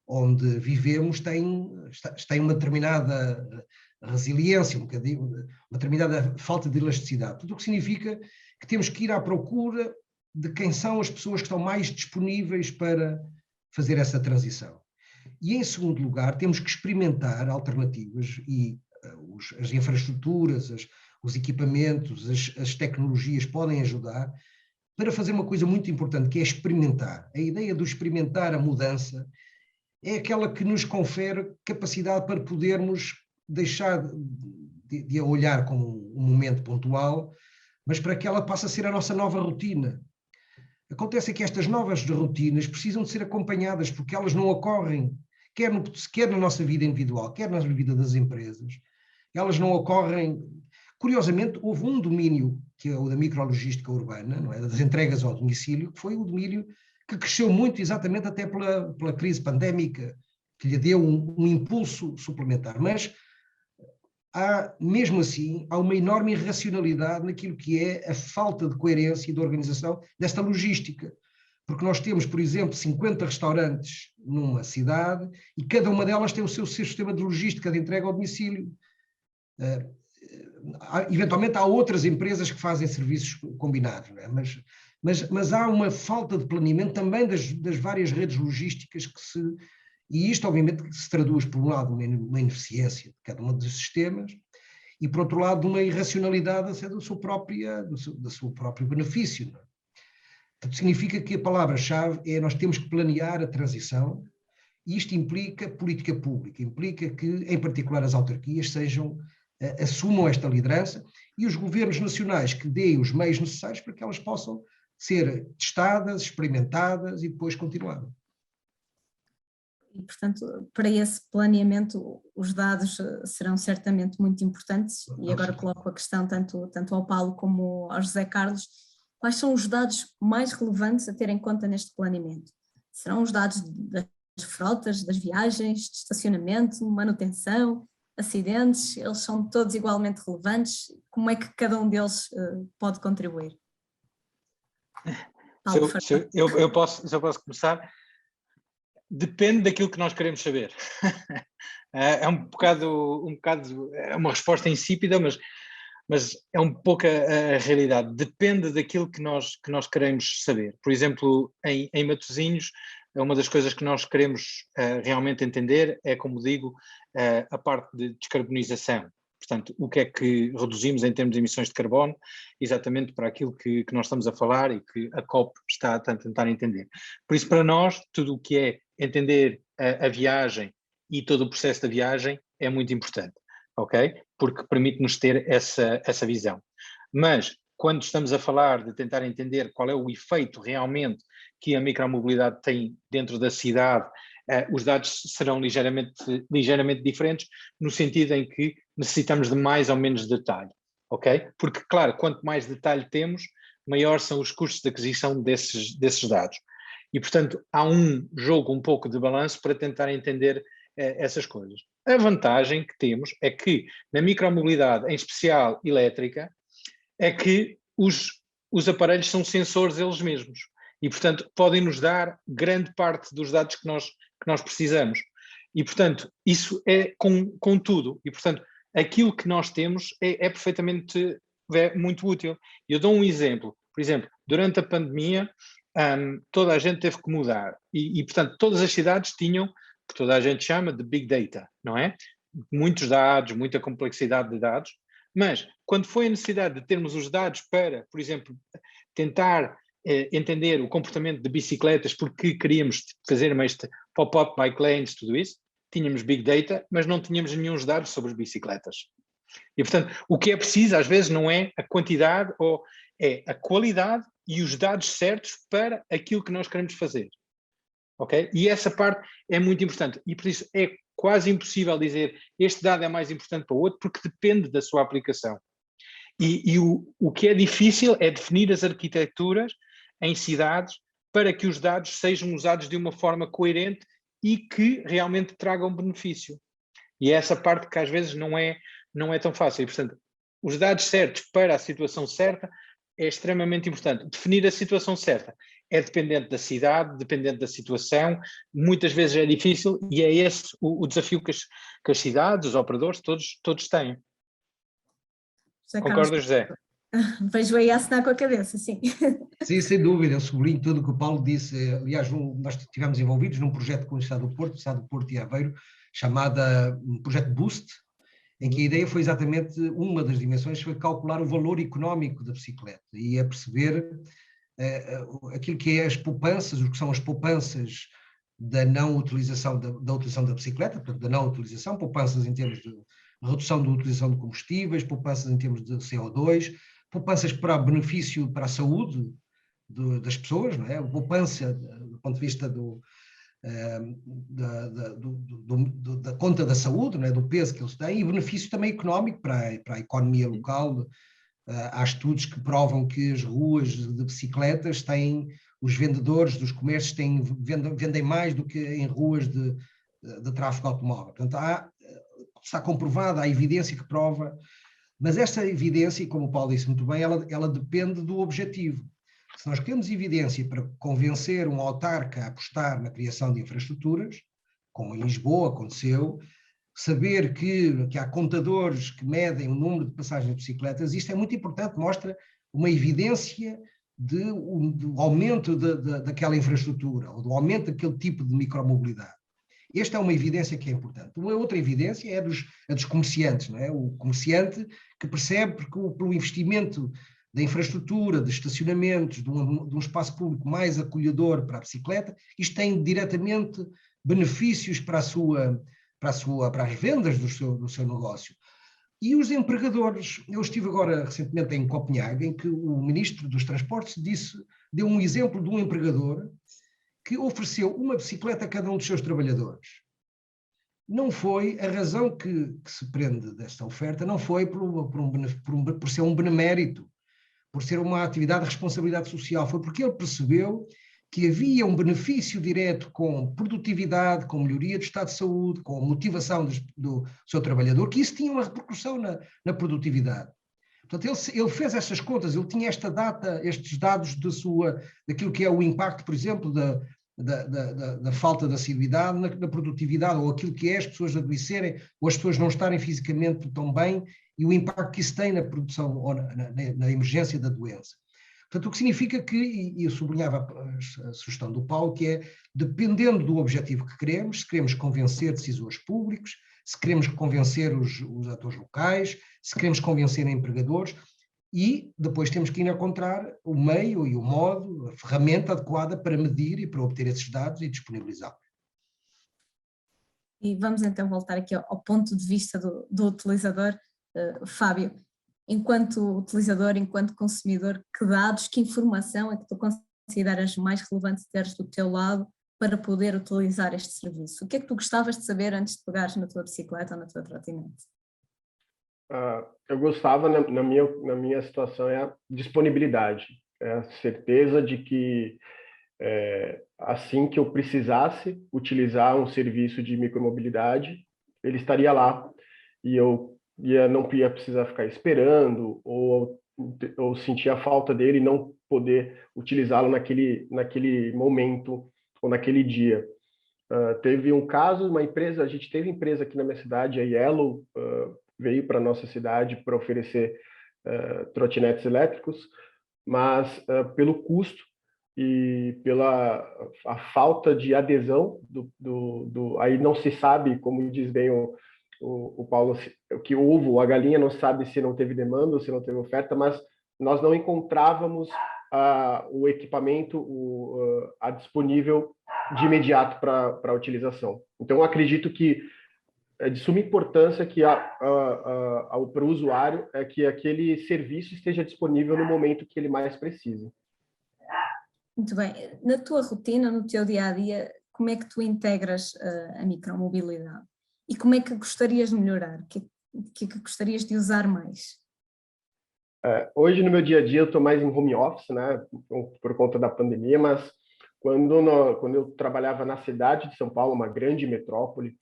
onde vivemos têm uma determinada resiliência, uma determinada falta de elasticidade. Tudo o que significa que temos que ir à procura de quem são as pessoas que estão mais disponíveis para fazer essa transição. E, em segundo lugar, temos que experimentar alternativas e as infraestruturas, os equipamentos, as tecnologias podem ajudar para fazer uma coisa muito importante, que é experimentar. A ideia do experimentar a mudança é aquela que nos confere capacidade para podermos deixar de a olhar como um momento pontual, mas para que ela passe a ser a nossa nova rotina. Acontece que estas novas rotinas precisam de ser acompanhadas, porque elas não ocorrem, quer na nossa vida individual, quer na vida das empresas, elas não ocorrem. Curiosamente, houve um domínio, que é o da micrologística urbana, não é? Das entregas ao domicílio, que foi o domínio que cresceu muito exatamente até pela crise pandémica, que lhe deu um impulso suplementar. Mas, mesmo assim, há uma enorme irracionalidade naquilo que é a falta de coerência e de organização desta logística. Porque nós temos, por exemplo, 50 restaurantes numa cidade e cada uma delas tem o seu sistema de logística de entrega ao domicílio. Eventualmente há outras empresas que fazem serviços combinados, não é? Mas há uma falta de planeamento também das várias redes logísticas e isto obviamente que se traduz por um lado numa ineficiência de cada um dos sistemas e por outro lado numa irracionalidade do seu próprio benefício, não é? Portanto, significa que a palavra-chave é nós temos que planear a transição e isto implica política pública, implica que em particular as autarquias assumam esta liderança e os governos nacionais que deem os meios necessários para que elas possam ser testadas, experimentadas e depois continuar. E, portanto, para esse planeamento, os dados serão certamente muito importantes. E agora coloco a questão tanto ao Paulo como ao José Carlos. Quais são os dados mais relevantes a ter em conta neste planeamento? Serão os dados das frotas, das viagens, de estacionamento, manutenção, acidentes, eles são todos igualmente relevantes? Como é que cada um deles pode contribuir? Eu posso começar. Depende daquilo que nós queremos saber. É um bocado, é uma resposta insípida, mas é um pouco a realidade. Depende daquilo que nós queremos saber. Por exemplo, em Matosinhos, uma das coisas que nós queremos realmente entender é, como digo, a parte de descarbonização. Portanto, o que é que reduzimos em termos de emissões de carbono, exatamente para aquilo que nós estamos a falar e que a COP está a tentar entender. Por isso, para nós, tudo o que é entender a viagem e todo o processo da viagem é muito importante, ok? Porque permite-nos ter essa visão. Mas, quando estamos a falar de tentar entender qual é o efeito realmente que a micromobilidade tem dentro da cidade, os dados serão ligeiramente diferentes, no sentido em que necessitamos de mais ou menos detalhe, ok? Porque, claro, quanto mais detalhe temos, maior são os custos de aquisição desses dados. E, portanto, há um jogo um pouco de balanço para tentar entender essas coisas. A vantagem que temos é que na micromobilidade, em especial elétrica, é que os aparelhos são sensores eles mesmos e, portanto, podem nos dar grande parte dos dados que nós precisamos. E, portanto, isso é com tudo. E, portanto, aquilo que nós temos é perfeitamente muito útil. Eu dou um exemplo. Por exemplo, durante a pandemia, toda a gente teve que mudar e, portanto, todas as cidades tinham, que toda a gente chama de Big Data, não é? Muitos dados, muita complexidade de dados, mas quando foi a necessidade de termos os dados para, por exemplo, tentar entender o comportamento de bicicletas porque queríamos fazer este pop-up bike lanes, tudo isso, tínhamos Big Data, mas não tínhamos nenhum dados sobre as bicicletas. E, portanto, o que é preciso às vezes não é a quantidade, ou é a qualidade e os dados certos para aquilo que nós queremos fazer. Ok? E essa parte é muito importante. E por isso é quase impossível dizer este dado é mais importante para o outro, porque depende da sua aplicação. E o que é difícil é definir as arquiteturas em cidades para que os dados sejam usados de uma forma coerente e que realmente tragam benefício. E é essa parte que às vezes não é tão fácil. E, portanto, os dados certos para a situação certa é extremamente importante. Definir a situação certa é dependente da cidade, dependente da situação, muitas vezes é difícil e é esse o desafio que as cidades, os operadores, todos têm. Concorda, José? Vejo aí a assinar com a cabeça, sim. Sim, sem dúvida, eu sublinho tudo o que o Paulo disse. Aliás, nós estivemos envolvidos num projeto com o Estado do Porto e Aveiro, chamada um projeto Boost, em que a ideia foi exatamente, uma das dimensões foi calcular o valor económico da bicicleta e a perceber aquilo que é as poupanças, o que são as poupanças da não utilização da utilização da bicicleta, portanto, da não utilização, poupanças em termos de redução da utilização de combustíveis, poupanças em termos de CO2, poupanças para benefício para a saúde das pessoas, não é? Poupança do ponto de vista da conta da saúde, não é? Do peso que eles têm, e benefício também económico para a economia local. Há estudos que provam que as ruas de bicicletas têm, os vendedores dos comércios vendem mais do que em ruas de tráfego automóvel. Portanto, está comprovada a evidência que prova, mas esta evidência, como o Paulo disse muito bem, ela depende do objetivo. Se nós queremos evidência para convencer um autarca a apostar na criação de infraestruturas, como em Lisboa aconteceu, saber que há contadores que medem o número de passagens de bicicletas, isto é muito importante, mostra uma evidência do aumento daquela infraestrutura, ou do aumento daquele tipo de micromobilidade. Esta é uma evidência que é importante. Uma outra evidência é a dos comerciantes, não é? O comerciante que percebe que pelo investimento da infraestrutura, de estacionamentos, de um espaço público mais acolhedor para a bicicleta, isto tem diretamente benefícios para as vendas do seu negócio. E os empregadores, eu estive agora recentemente em Copenhague, em que o ministro dos Transportes deu um exemplo de um empregador que ofereceu uma bicicleta a cada um dos seus trabalhadores. Não foi, a razão que se prende desta oferta não foi por ser um benemérito, por ser uma atividade de responsabilidade social, foi porque ele percebeu que havia um benefício direto com produtividade, com melhoria do estado de saúde, com motivação do seu trabalhador, que isso tinha uma repercussão na produtividade. Portanto, ele fez estas contas, ele tinha esta data, estes dados daquilo que é o impacto, por exemplo, da falta de assiduidade na produtividade, ou aquilo que é as pessoas adoecerem, ou as pessoas não estarem fisicamente tão bem, e o impacto que isso tem na produção ou na emergência da doença. Portanto, o que significa que, e eu sublinhava a sugestão do Paulo, que é, dependendo do objetivo que queremos, se queremos convencer decisores públicos, se queremos convencer os atores locais, se queremos convencer empregadores, e depois temos que ir encontrar o meio e o modo, a ferramenta adequada para medir e para obter esses dados e disponibilizá-los. E vamos então voltar aqui ao ponto de vista do utilizador. Fábio, enquanto utilizador, enquanto consumidor, que dados, que informação é que tu consideras mais relevante teres do teu lado para poder utilizar este serviço? O que é que tu gostavas de saber antes de pegares na tua bicicleta ou na tua trotinete? Eu gostava, na minha situação, é a disponibilidade, é a certeza de que assim que eu precisasse utilizar um serviço de micromobilidade, ele estaria lá e eu não ia precisar ficar esperando ou sentir a falta dele e não poder utilizá-lo naquele momento ou naquele dia. Teve um caso, a gente teve empresa aqui na minha cidade, a Yellow, veio para a nossa cidade para oferecer trotinetes elétricos, mas pelo custo e pela a falta de adesão aí não se sabe, como diz bem o Paulo, que a galinha não sabe se não teve demanda ou se não teve oferta, mas nós não encontrávamos o equipamento disponível de imediato para a utilização. Então, acredito que é de suma importância que para o usuário é que aquele serviço esteja disponível no momento que ele mais precisa. Muito bem. Na tua rotina, no teu dia-a-dia, como é que tu integras a micromobilidade? E como é que gostarias de melhorar? O que é que gostarias de usar mais? Hoje, no meu dia-a-dia, eu estou mais em home office, né, por conta da pandemia, mas quando eu trabalhava na cidade de São Paulo, uma grande metrópole,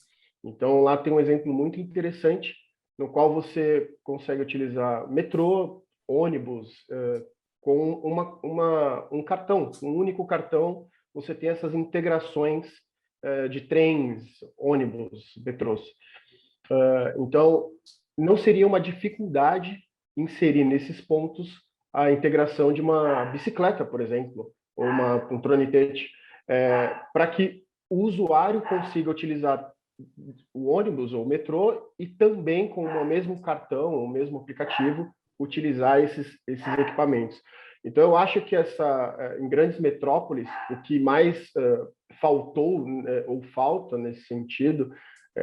então lá tem um exemplo muito interessante, no qual você consegue utilizar metrô, ônibus, com um cartão, um único cartão, você tem essas integrações de trens, ônibus, metrôs. Então, não seria uma dificuldade inserir nesses pontos a integração de uma bicicleta, por exemplo, ou um trotinete, para que o usuário consiga utilizar o ônibus ou o metrô e também com o mesmo cartão, o mesmo aplicativo, utilizar esses equipamentos. Então, eu acho que em grandes metrópoles, o que mais faltou ou falta nesse sentido,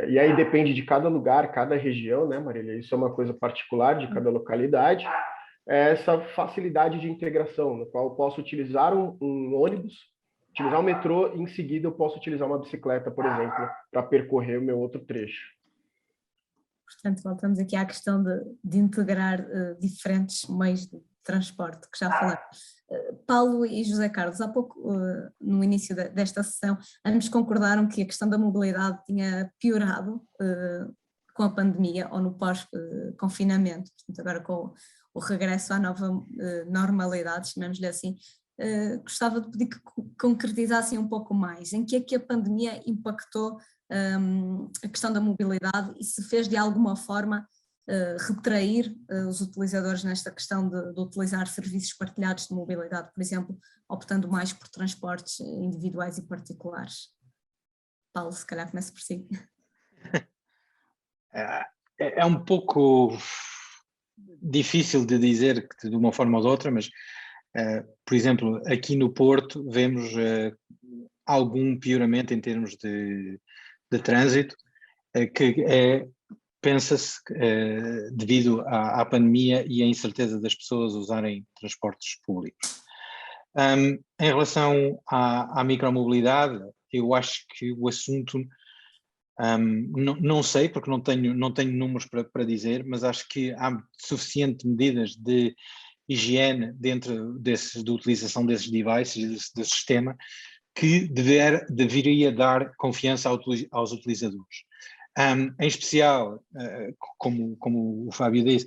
e aí depende de cada lugar, cada região, né, Marília? Isso é uma coisa particular de cada localidade, é essa facilidade de integração, no qual eu posso utilizar um ônibus, utilizar um metrô e em seguida eu posso utilizar uma bicicleta, por exemplo, para percorrer o meu outro trecho. Portanto, voltamos aqui à questão de integrar diferentes meios de transporte, que já falamos. Paulo e José Carlos, há pouco, no início desta sessão, ambos concordaram que a questão da mobilidade tinha piorado com a pandemia ou no pós-confinamento, portanto agora com o regresso à nova normalidade, chamemos-lhe assim. Gostava de pedir que concretizassem um pouco mais em que é que a pandemia impactou a questão da mobilidade e se fez de alguma forma retrair os utilizadores nesta questão de utilizar serviços partilhados de mobilidade, por exemplo, optando mais por transportes individuais e particulares. Paulo, se calhar começa por si. É um pouco difícil de dizer que de uma forma ou de outra, mas, por exemplo, aqui no Porto vemos algum pioramento em termos de trânsito, que pensa-se devido à pandemia e à incerteza das pessoas usarem transportes públicos. Em relação à micromobilidade, eu acho que o assunto, não sei, porque não tenho números para dizer, mas acho que há suficientes medidas de higiene dentro da utilização desses devices, desse sistema, que deveria dar confiança aos utilizadores. Em especial, como o Fábio disse,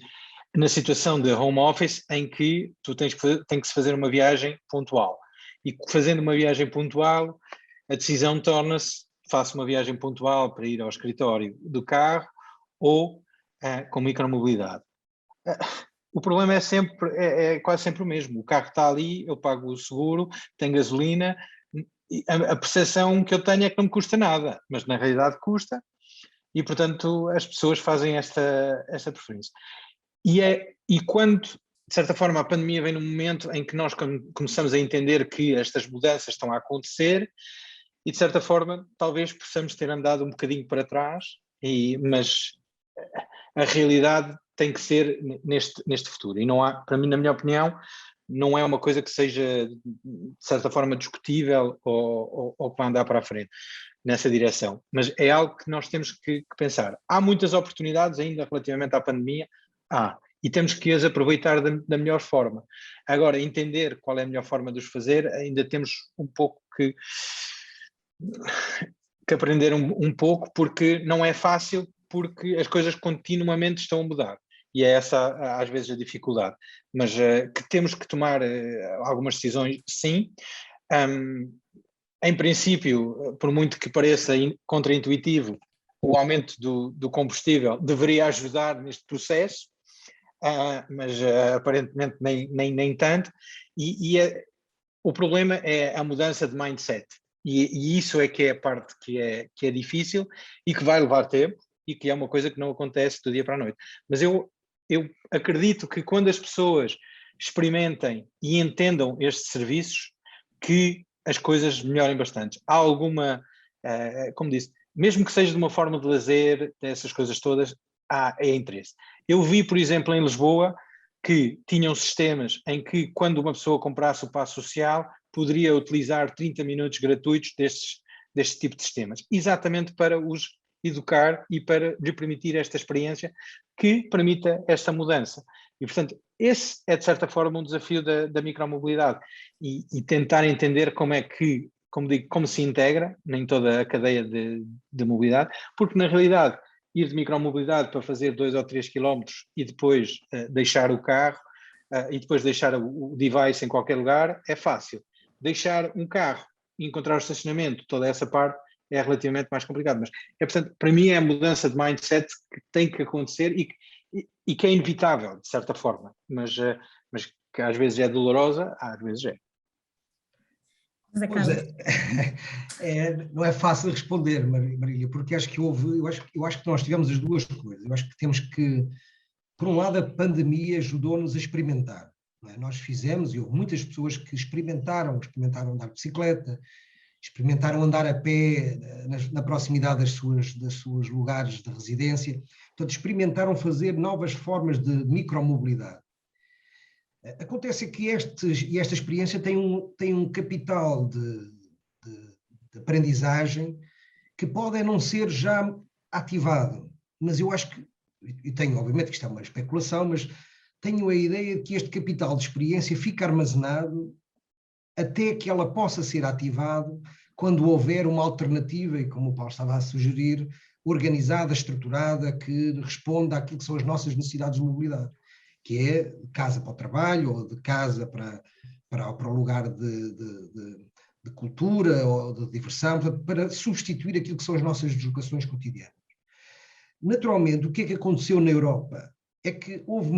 na situação de home office, em que tu tem que se fazer uma viagem pontual. E fazendo uma viagem pontual, a decisão torna-se: faço uma viagem pontual para ir ao escritório do carro ou com micromobilidade. O problema é quase sempre o mesmo. O carro está ali, eu pago o seguro, tenho gasolina, a percepção que eu tenho é que não me custa nada, mas na realidade custa, e portanto as pessoas fazem esta preferência. E quando, de certa forma, a pandemia vem num momento em que nós começamos a entender que estas mudanças estão a acontecer, e de certa forma talvez possamos ter andado um bocadinho para trás, mas a realidade tem que ser neste futuro. E não há, para mim, na minha opinião, não é uma coisa que seja, de certa forma, discutível ou que vai andar para a frente nessa direção. Mas é algo que nós temos que pensar. Há muitas oportunidades ainda relativamente à pandemia, e temos que as aproveitar da melhor forma. Agora, entender qual é a melhor forma de os fazer, ainda temos um pouco que aprender um pouco, porque não é fácil, porque as coisas continuamente estão a mudar. E é essa, às vezes, a dificuldade. Mas que temos que tomar algumas decisões, sim. Em princípio, por muito que pareça contraintuitivo, o aumento do combustível deveria ajudar neste processo, mas aparentemente nem tanto. O problema é a mudança de mindset. E isso é que é a parte que é difícil e que vai levar tempo, e que é uma coisa que não acontece do dia para a noite. Mas eu acredito que quando as pessoas experimentem e entendam estes serviços, que as coisas melhorem bastante. Há alguma, como disse, mesmo que seja de uma forma de lazer, dessas coisas todas, é interesse. Eu vi, por exemplo, em Lisboa, que tinham sistemas em que, quando uma pessoa comprasse o passo social, poderia utilizar 30 minutos gratuitos deste tipo de sistemas, exatamente para os educar e para lhe permitir esta experiência que permita esta mudança. E, portanto, esse é, de certa forma, um desafio da micromobilidade, e tentar entender como é que, como se integra em toda a cadeia de mobilidade, porque, na realidade, ir de micromobilidade para fazer 2 ou 3 quilómetros e depois deixar o carro e depois deixar o device em qualquer lugar é fácil. Deixar um carro e encontrar o estacionamento, toda essa parte, é relativamente mais complicado. Mas, portanto, para mim é a mudança de mindset que tem que acontecer e que é inevitável, de certa forma, mas que às vezes é dolorosa, às vezes é. Pois não é fácil responder, Marília, porque acho que eu acho que nós tivemos as duas coisas. Eu acho que temos que, por um lado, a pandemia ajudou-nos a experimentar. Não é? Nós fizemos, e houve muitas pessoas que experimentaram andar de bicicleta, experimentaram andar a pé na proximidade das suas lugares de residência. Portanto, experimentaram fazer novas formas de micromobilidade. Acontece que esta experiência tem um capital de aprendizagem que pode não ser já ativado, mas eu acho que, e tenho, obviamente que isto é uma especulação, mas tenho a ideia de que este capital de experiência fica armazenado até que ela possa ser ativado quando houver uma alternativa, e como o Paulo estava a sugerir, organizada, estruturada, que responda àquilo que são as nossas necessidades de mobilidade, que é de casa para o trabalho, ou de casa para o lugar de cultura ou de diversão, para substituir aquilo que são as nossas deslocações cotidianas. Naturalmente, o que é que aconteceu na Europa? É que houve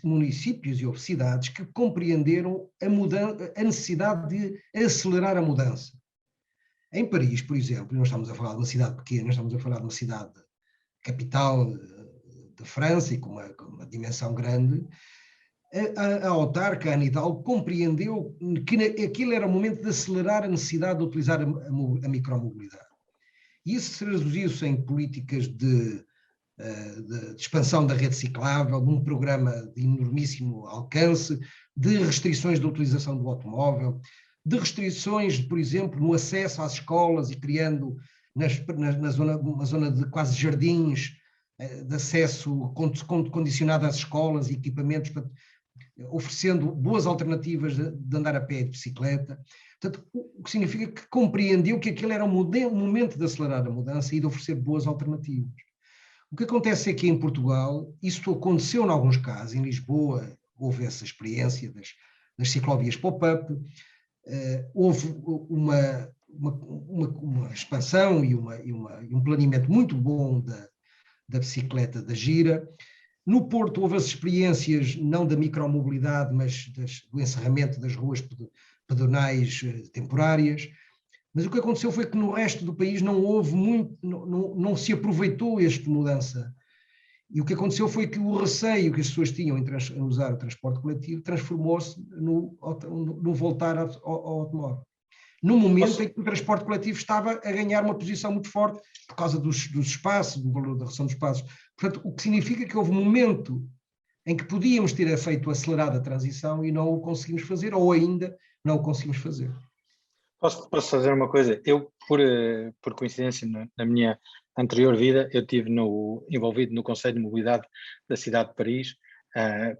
municípios e houve cidades que compreenderam a necessidade de acelerar a mudança. Em Paris, por exemplo, não estamos a falar de uma cidade pequena, estamos a falar de uma cidade capital de França e com uma dimensão grande, a autarca, a Anne Hidalgo, compreendeu que aquilo era o momento de acelerar a necessidade de utilizar a micromobilidade. E isso traduziu-se em políticas de expansão da rede ciclável, de um programa de enormíssimo alcance, de restrições da utilização do automóvel, de restrições, por exemplo, no acesso às escolas e criando uma zona de quase jardins de acesso condicionado às escolas e equipamentos. oferecendo boas alternativas de andar a pé e de bicicleta. Portanto, o que significa que compreendeu que aquele era um momento de acelerar a mudança e de oferecer boas alternativas. O que acontece é que em Portugal, isso aconteceu em alguns casos, em Lisboa houve essa experiência das ciclovias pop-up, houve uma expansão e um planeamento muito bom da bicicleta da gira. No Porto houve as experiências não da micromobilidade, mas do encerramento das ruas pedonais temporárias. Mas o que aconteceu foi que no resto do país não houve muito, não se aproveitou esta mudança. E o que aconteceu foi que o receio que as pessoas tinham em usar o transporte coletivo transformou-se no voltar ao automóvel. No momento em que o transporte coletivo estava a ganhar uma posição muito forte por causa dos espaços, do valor da redução dos espaços. Portanto, o que significa que houve um momento em que podíamos ter feito acelerada a transição e não o conseguimos fazer, ou ainda não o conseguimos fazer. Posso fazer uma coisa? Eu, por coincidência, na minha anterior vida, eu estive envolvido no Conselho de Mobilidade da cidade de Paris,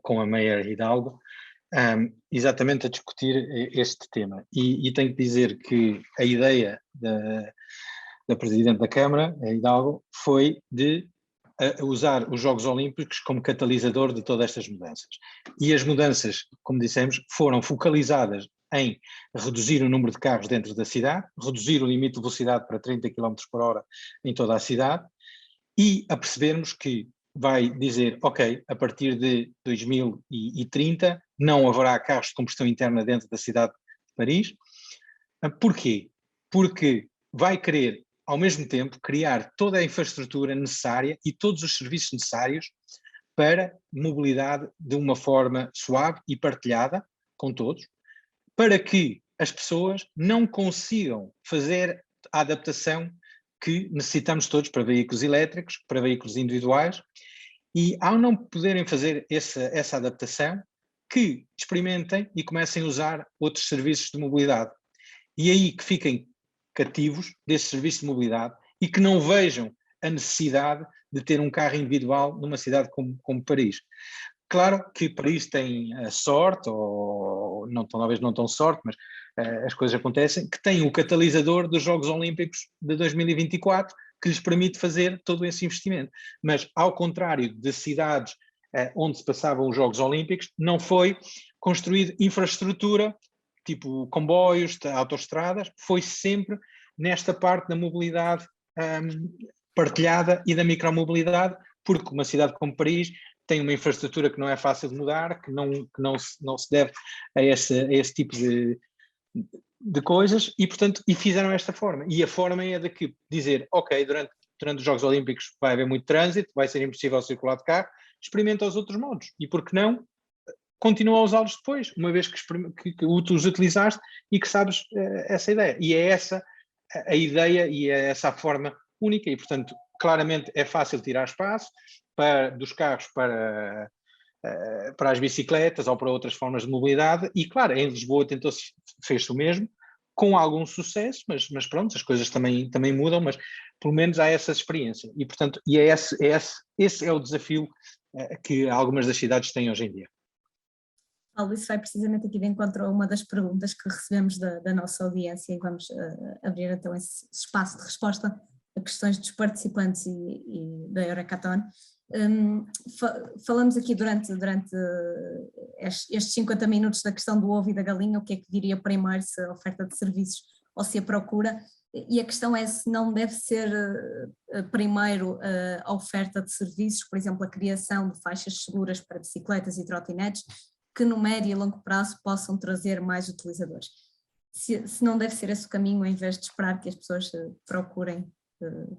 com a Mayor Hidalgo, exatamente a discutir este tema. E tenho que dizer que a ideia da Presidente da Câmara, a Hidalgo, foi de usar os Jogos Olímpicos como catalisador de todas estas mudanças. E as mudanças, como dissemos, foram focalizadas em reduzir o número de carros dentro da cidade, reduzir o limite de velocidade para 30 km por hora em toda a cidade e a percebermos que vai dizer, ok, a partir de 2030 não haverá carros de combustão interna dentro da cidade de Paris. Porquê? Porque vai querer, ao mesmo tempo, criar toda a infraestrutura necessária e todos os serviços necessários para mobilidade de uma forma suave e partilhada com todos, para que as pessoas não consigam fazer a adaptação que necessitamos todos para veículos elétricos, para veículos individuais, e ao não poderem fazer essa adaptação, que experimentem e comecem a usar outros serviços de mobilidade. E aí que fiquem cativos desses serviços de mobilidade e que não vejam a necessidade de ter um carro individual numa cidade como Paris. Claro que Paris tem a sorte, ou não, talvez não tão sorte, mas as coisas acontecem, que tem o catalisador dos Jogos Olímpicos de 2024, que lhes permite fazer todo esse investimento. Mas, ao contrário de cidades onde se passavam os Jogos Olímpicos, não foi construída infraestrutura, tipo comboios, autoestradas, foi sempre nesta parte da mobilidade partilhada e da micromobilidade, porque uma cidade como Paris tem uma infraestrutura que não é fácil de mudar, que não se deve a esse tipo de coisas, e portanto, fizeram esta forma. E a forma é de que dizer, ok, durante os Jogos Olímpicos vai haver muito trânsito, vai ser impossível circular de carro, experimenta os outros modos, e por que não, continua a usá-los depois, uma vez que os utilizaste e que sabes essa ideia. E é essa a ideia e é essa a forma única, e portanto, claramente é fácil tirar espaço dos carros para as bicicletas ou para outras formas de mobilidade, e claro, em Lisboa fez-se o mesmo, com algum sucesso, mas pronto, as coisas também mudam, mas pelo menos há essa experiência, e portanto, esse é o desafio que algumas das cidades têm hoje em dia. Paulo, isso vai precisamente aqui de encontro a uma das perguntas que recebemos da nossa audiência, e vamos abrir então esse espaço de resposta a questões dos participantes e da Eurekaton. Falamos aqui durante estes 50 minutos da questão do ovo e da galinha, o que é que viria primeiro, se a oferta de serviços ou se a procura, e a questão é se não deve ser primeiro a oferta de serviços, por exemplo, a criação de faixas seguras para bicicletas e trotinetes, que no médio e longo prazo possam trazer mais utilizadores. Se não deve ser esse o caminho, em vez de esperar que as pessoas procurem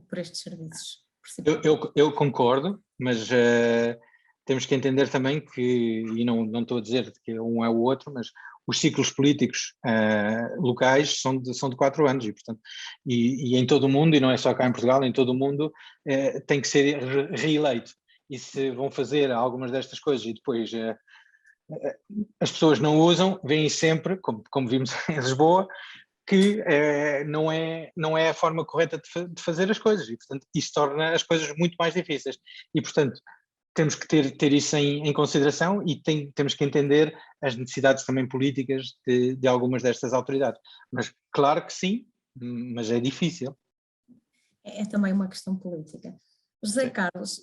por estes serviços. Eu concordo, mas temos que entender também que, e não estou a dizer que um é o outro, mas os ciclos políticos locais são de 4 anos, e portanto, e em todo o mundo, e não é só cá em Portugal, em todo o mundo tem que ser reeleito. E se vão fazer algumas destas coisas e depois as pessoas não usam, veem sempre, como vimos em Lisboa, que não é a forma correta de fazer as coisas, e portanto isso torna as coisas muito mais difíceis, e portanto temos que ter isso em consideração e temos que entender as necessidades também políticas de algumas destas autoridades. Mas claro que sim, mas é difícil. É também uma questão política. José Carlos,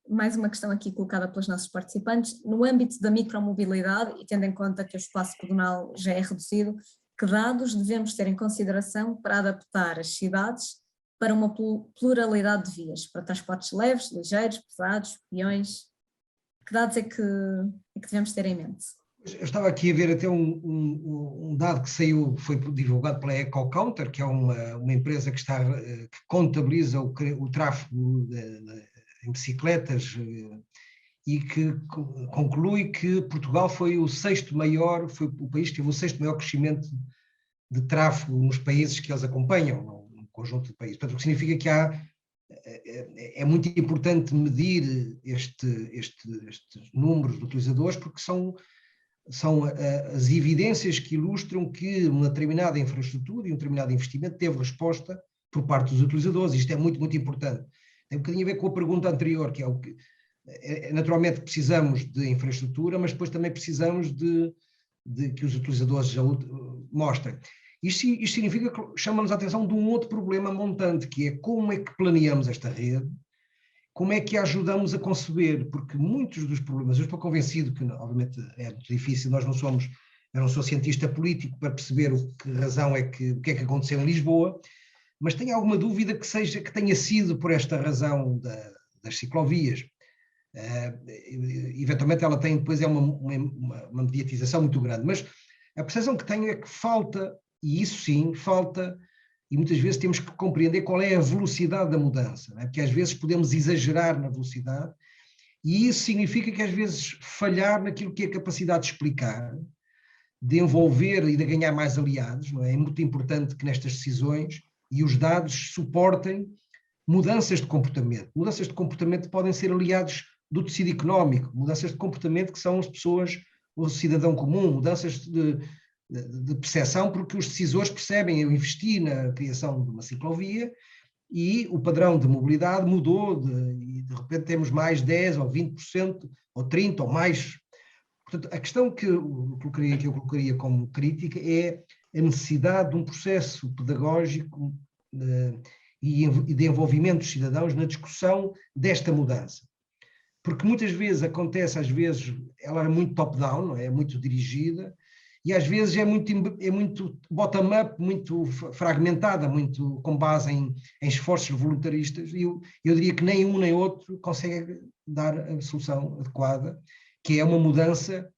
mais uma questão aqui colocada pelos nossos participantes. No âmbito da micromobilidade, e tendo em conta que o espaço pedonal já é reduzido, que dados devemos ter em consideração para adaptar as cidades para uma pluralidade de vias, para transportes leves, ligeiros, pesados, peões? Que dados é que devemos ter em mente? Eu estava aqui a ver até um dado que saiu, foi divulgado pela EcoCounter, que é uma empresa que contabiliza o tráfego em bicicletas e que conclui que Portugal foi o país que teve o sexto maior crescimento de tráfego nos países que eles acompanham, no conjunto de países. Portanto, o que significa que é muito importante medir estes números de utilizadores, porque são as evidências que ilustram que uma determinada infraestrutura e um determinado investimento teve resposta por parte dos utilizadores. Isto é muito, muito importante. Tem um bocadinho a ver com a pergunta anterior, que é o que naturalmente precisamos de infraestrutura, mas depois também precisamos de que os utilizadores já mostrem. Isto significa que chama-nos a atenção de um outro problema montante, que é como é que planeamos esta rede, como é que a ajudamos a conceber, porque muitos dos problemas, eu estou convencido que, obviamente, é muito difícil, eu não sou cientista político para perceber o que é que aconteceu em Lisboa, mas tenho alguma dúvida que tenha sido por esta razão das ciclovias. Eventualmente ela tem depois uma mediatização muito grande, mas a percepção que tenho é que falta, e isso sim, falta, e muitas vezes temos que compreender qual é a velocidade da mudança, não é? Porque às vezes podemos exagerar na velocidade e isso significa que às vezes falhar naquilo que é a capacidade de explicar, de envolver e de ganhar mais aliados, não é? É muito importante que nestas decisões e os dados suportem mudanças de comportamento. Mudanças de comportamento podem ser aliados do tecido económico, mudanças de comportamento que são as pessoas, o cidadão comum, mudanças de percepção, porque os decisores percebem, eu investi na criação de uma ciclovia e o padrão de mobilidade mudou e de repente temos mais 10 ou 20% ou 30% ou mais. Portanto, a questão que eu colocaria como crítica é a necessidade de um processo pedagógico e de envolvimento dos cidadãos na discussão desta mudança. Porque muitas vezes ela é muito top-down, não é? É muito dirigida, e às vezes é muito bottom-up, muito fragmentada, muito com base em esforços voluntaristas, e eu diria que nem um nem outro consegue dar a solução adequada, que é uma mudança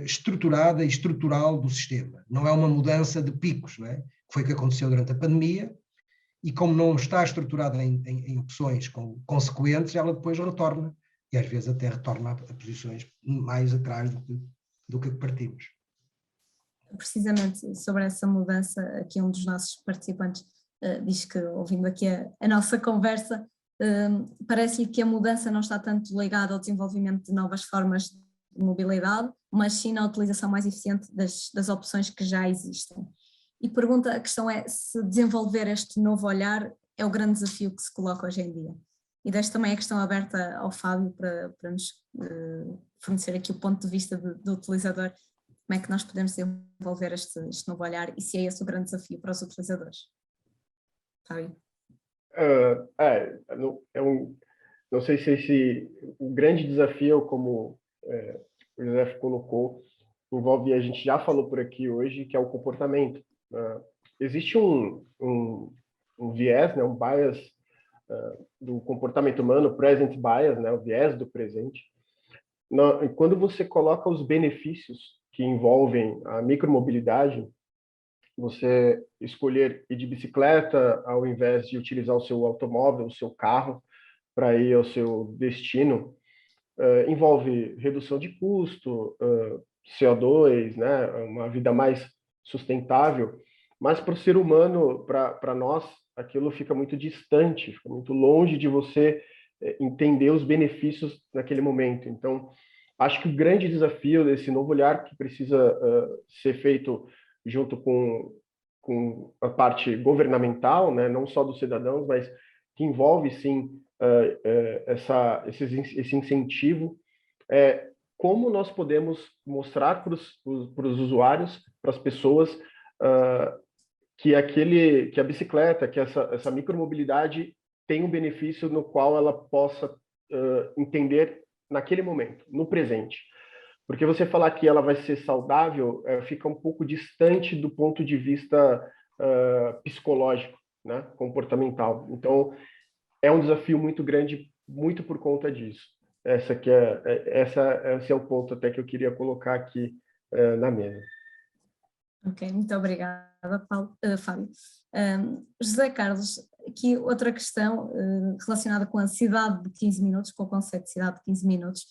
estruturada e estrutural do sistema. Não é uma mudança de picos, não é? Que foi o que aconteceu durante a pandemia, e como não está estruturada em opções consequentes, ela depois retorna, e às vezes até retorna a posições mais atrás do que partimos. Precisamente sobre essa mudança, aqui um dos nossos participantes diz que, ouvindo aqui a nossa conversa, parece-lhe que a mudança não está tanto ligada ao desenvolvimento de novas formas de mobilidade, mas sim na utilização mais eficiente das opções que já existem. E a questão é se desenvolver este novo olhar é o grande desafio que se coloca hoje em dia. E deixo também a questão aberta ao Fábio para nos fornecer aqui o ponto de vista do utilizador. Como é que nós podemos desenvolver este novo olhar e se é esse o grande desafio para os utilizadores? Fábio? Não sei se o grande desafio, como o José colocou, envolve, a gente já falou por aqui hoje, que é o comportamento. Existe um viés, né, um bias do comportamento humano, present bias, né, o viés do presente. Quando você coloca os benefícios que envolvem a micromobilidade, você escolher ir de bicicleta ao invés de utilizar o seu automóvel, o seu carro, para ir ao seu destino, envolve redução de custo, CO2, né, uma vida mais sustentável, mas para o ser humano, para nós, aquilo fica muito distante, fica muito longe de você entender os benefícios naquele momento. Então, acho que o grande desafio desse novo olhar que precisa ser feito junto com a parte governamental, né, não só dos cidadãos, mas que envolve, sim, esse incentivo, como nós podemos mostrar para os usuários, para as pessoas, que a bicicleta, que essa micromobilidade tem um benefício no qual ela possa entender naquele momento, no presente. Porque você falar que ela vai ser saudável fica um pouco distante do ponto de vista psicológico, né, comportamental. Então, é um desafio muito grande, muito por conta disso. Esse é o ponto até que eu queria colocar aqui na mesa. Ok, muito obrigada, Fábio. José Carlos, aqui outra questão relacionada com a cidade de 15 minutos, com o conceito de cidade de 15 minutos.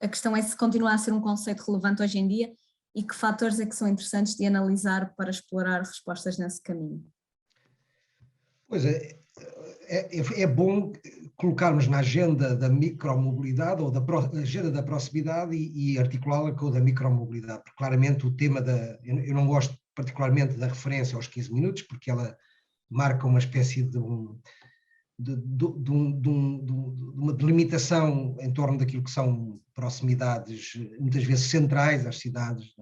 A questão é se continua a ser um conceito relevante hoje em dia e que fatores é que são interessantes de analisar para explorar respostas nesse caminho. Pois é bom colocarmos na agenda da micromobilidade ou da agenda da proximidade e articulá-la com a da micromobilidade, porque claramente o tema eu não gosto particularmente da referência aos 15 minutos, porque ela marca uma espécie de uma delimitação em torno daquilo que são proximidades, muitas vezes centrais às cidades,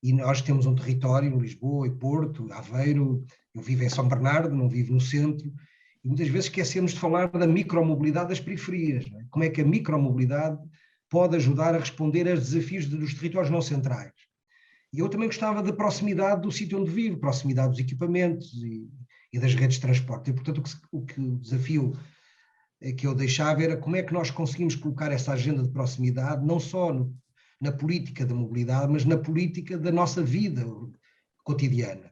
e nós temos um território, Lisboa e Porto, Aveiro, eu vivo em São Bernardo, não vivo no centro, e muitas vezes esquecemos de falar da micromobilidade das periferias, não é? Como é que a micromobilidade pode ajudar a responder aos desafios dos territórios não centrais. E eu também gostava da proximidade do sítio onde vivo, proximidade dos equipamentos e das redes de transporte. E, portanto, o desafio que eu deixava era como é que nós conseguimos colocar essa agenda de proximidade, não só na política da mobilidade, mas na política da nossa vida cotidiana.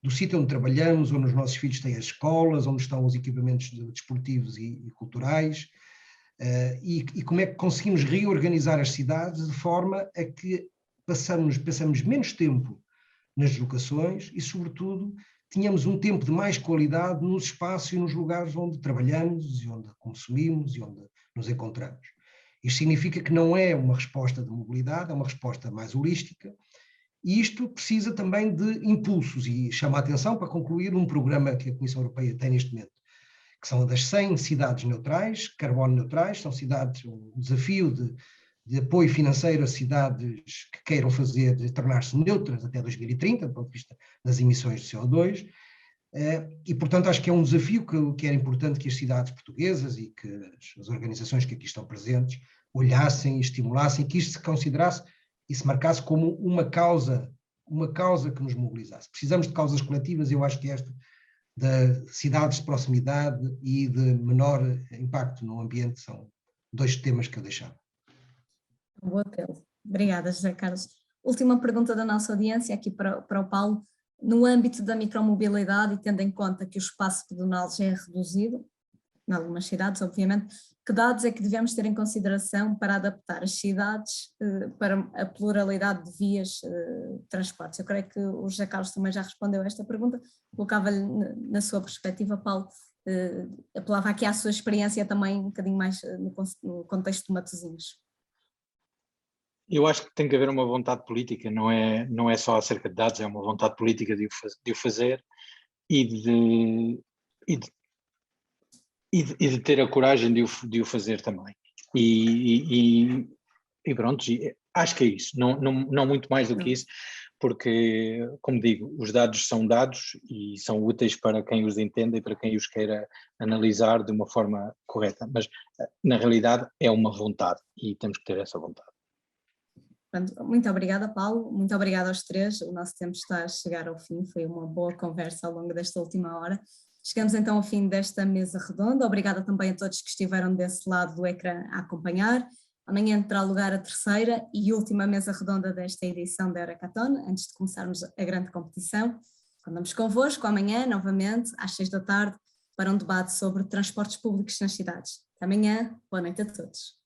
Do sítio onde trabalhamos, onde os nossos filhos têm as escolas, onde estão os equipamentos desportivos e culturais, e como é que conseguimos reorganizar as cidades de forma a que passamos menos tempo nas deslocações e, sobretudo, tínhamos um tempo de mais qualidade nos espaços e nos lugares onde trabalhamos e onde consumimos e onde nos encontramos. Isto significa que não é uma resposta de mobilidade, é uma resposta mais holística, e isto precisa também de impulsos, e chama a atenção, para concluir, um programa que a Comissão Europeia tem neste momento, que são das 100 cidades neutrais, carbono neutrais, são cidades, um desafio de apoio financeiro a cidades que queiram tornar-se neutras até 2030, do ponto de vista das emissões de CO2, e portanto acho que é um desafio que era importante que as cidades portuguesas e que as organizações que aqui estão presentes olhassem e estimulassem, que isto se considerasse e se marcasse como uma causa que nos mobilizasse. Precisamos de causas coletivas, e eu acho que esta de cidades de proximidade e de menor impacto no ambiente são dois temas que eu deixava. Boa apelo. Obrigada, José Carlos. Última pergunta da nossa audiência, aqui para o Paulo. No âmbito da micromobilidade, e tendo em conta que o espaço pedonal já é reduzido, em algumas cidades, obviamente, que dados é que devemos ter em consideração para adaptar as cidades para a pluralidade de vias de transportes? Eu creio que o José Carlos também já respondeu a esta pergunta, colocava-lhe na sua perspectiva, Paulo, apelava aqui à sua experiência também um bocadinho mais no contexto de Matosinhos. Eu acho que tem que haver uma vontade política, não é só acerca de dados, é uma vontade política de o fazer e de ter a coragem de o fazer também. E pronto, acho que é isso, não muito mais do que isso, porque, como digo, os dados são dados e são úteis para quem os entenda e para quem os queira analisar de uma forma correta, mas na realidade é uma vontade e temos que ter essa vontade. Muito obrigada, Paulo, muito obrigada aos três, o nosso tempo está a chegar ao fim, foi uma boa conversa ao longo desta última hora. Chegamos então ao fim desta mesa redonda, obrigada também a todos que estiveram desse lado do ecrã a acompanhar. Amanhã terá lugar a terceira e última mesa redonda desta edição da Eurekaton, antes de começarmos a grande competição. Contamos convosco amanhã, novamente, às 6 da tarde, para um debate sobre transportes públicos nas cidades. Até amanhã, boa noite a todos.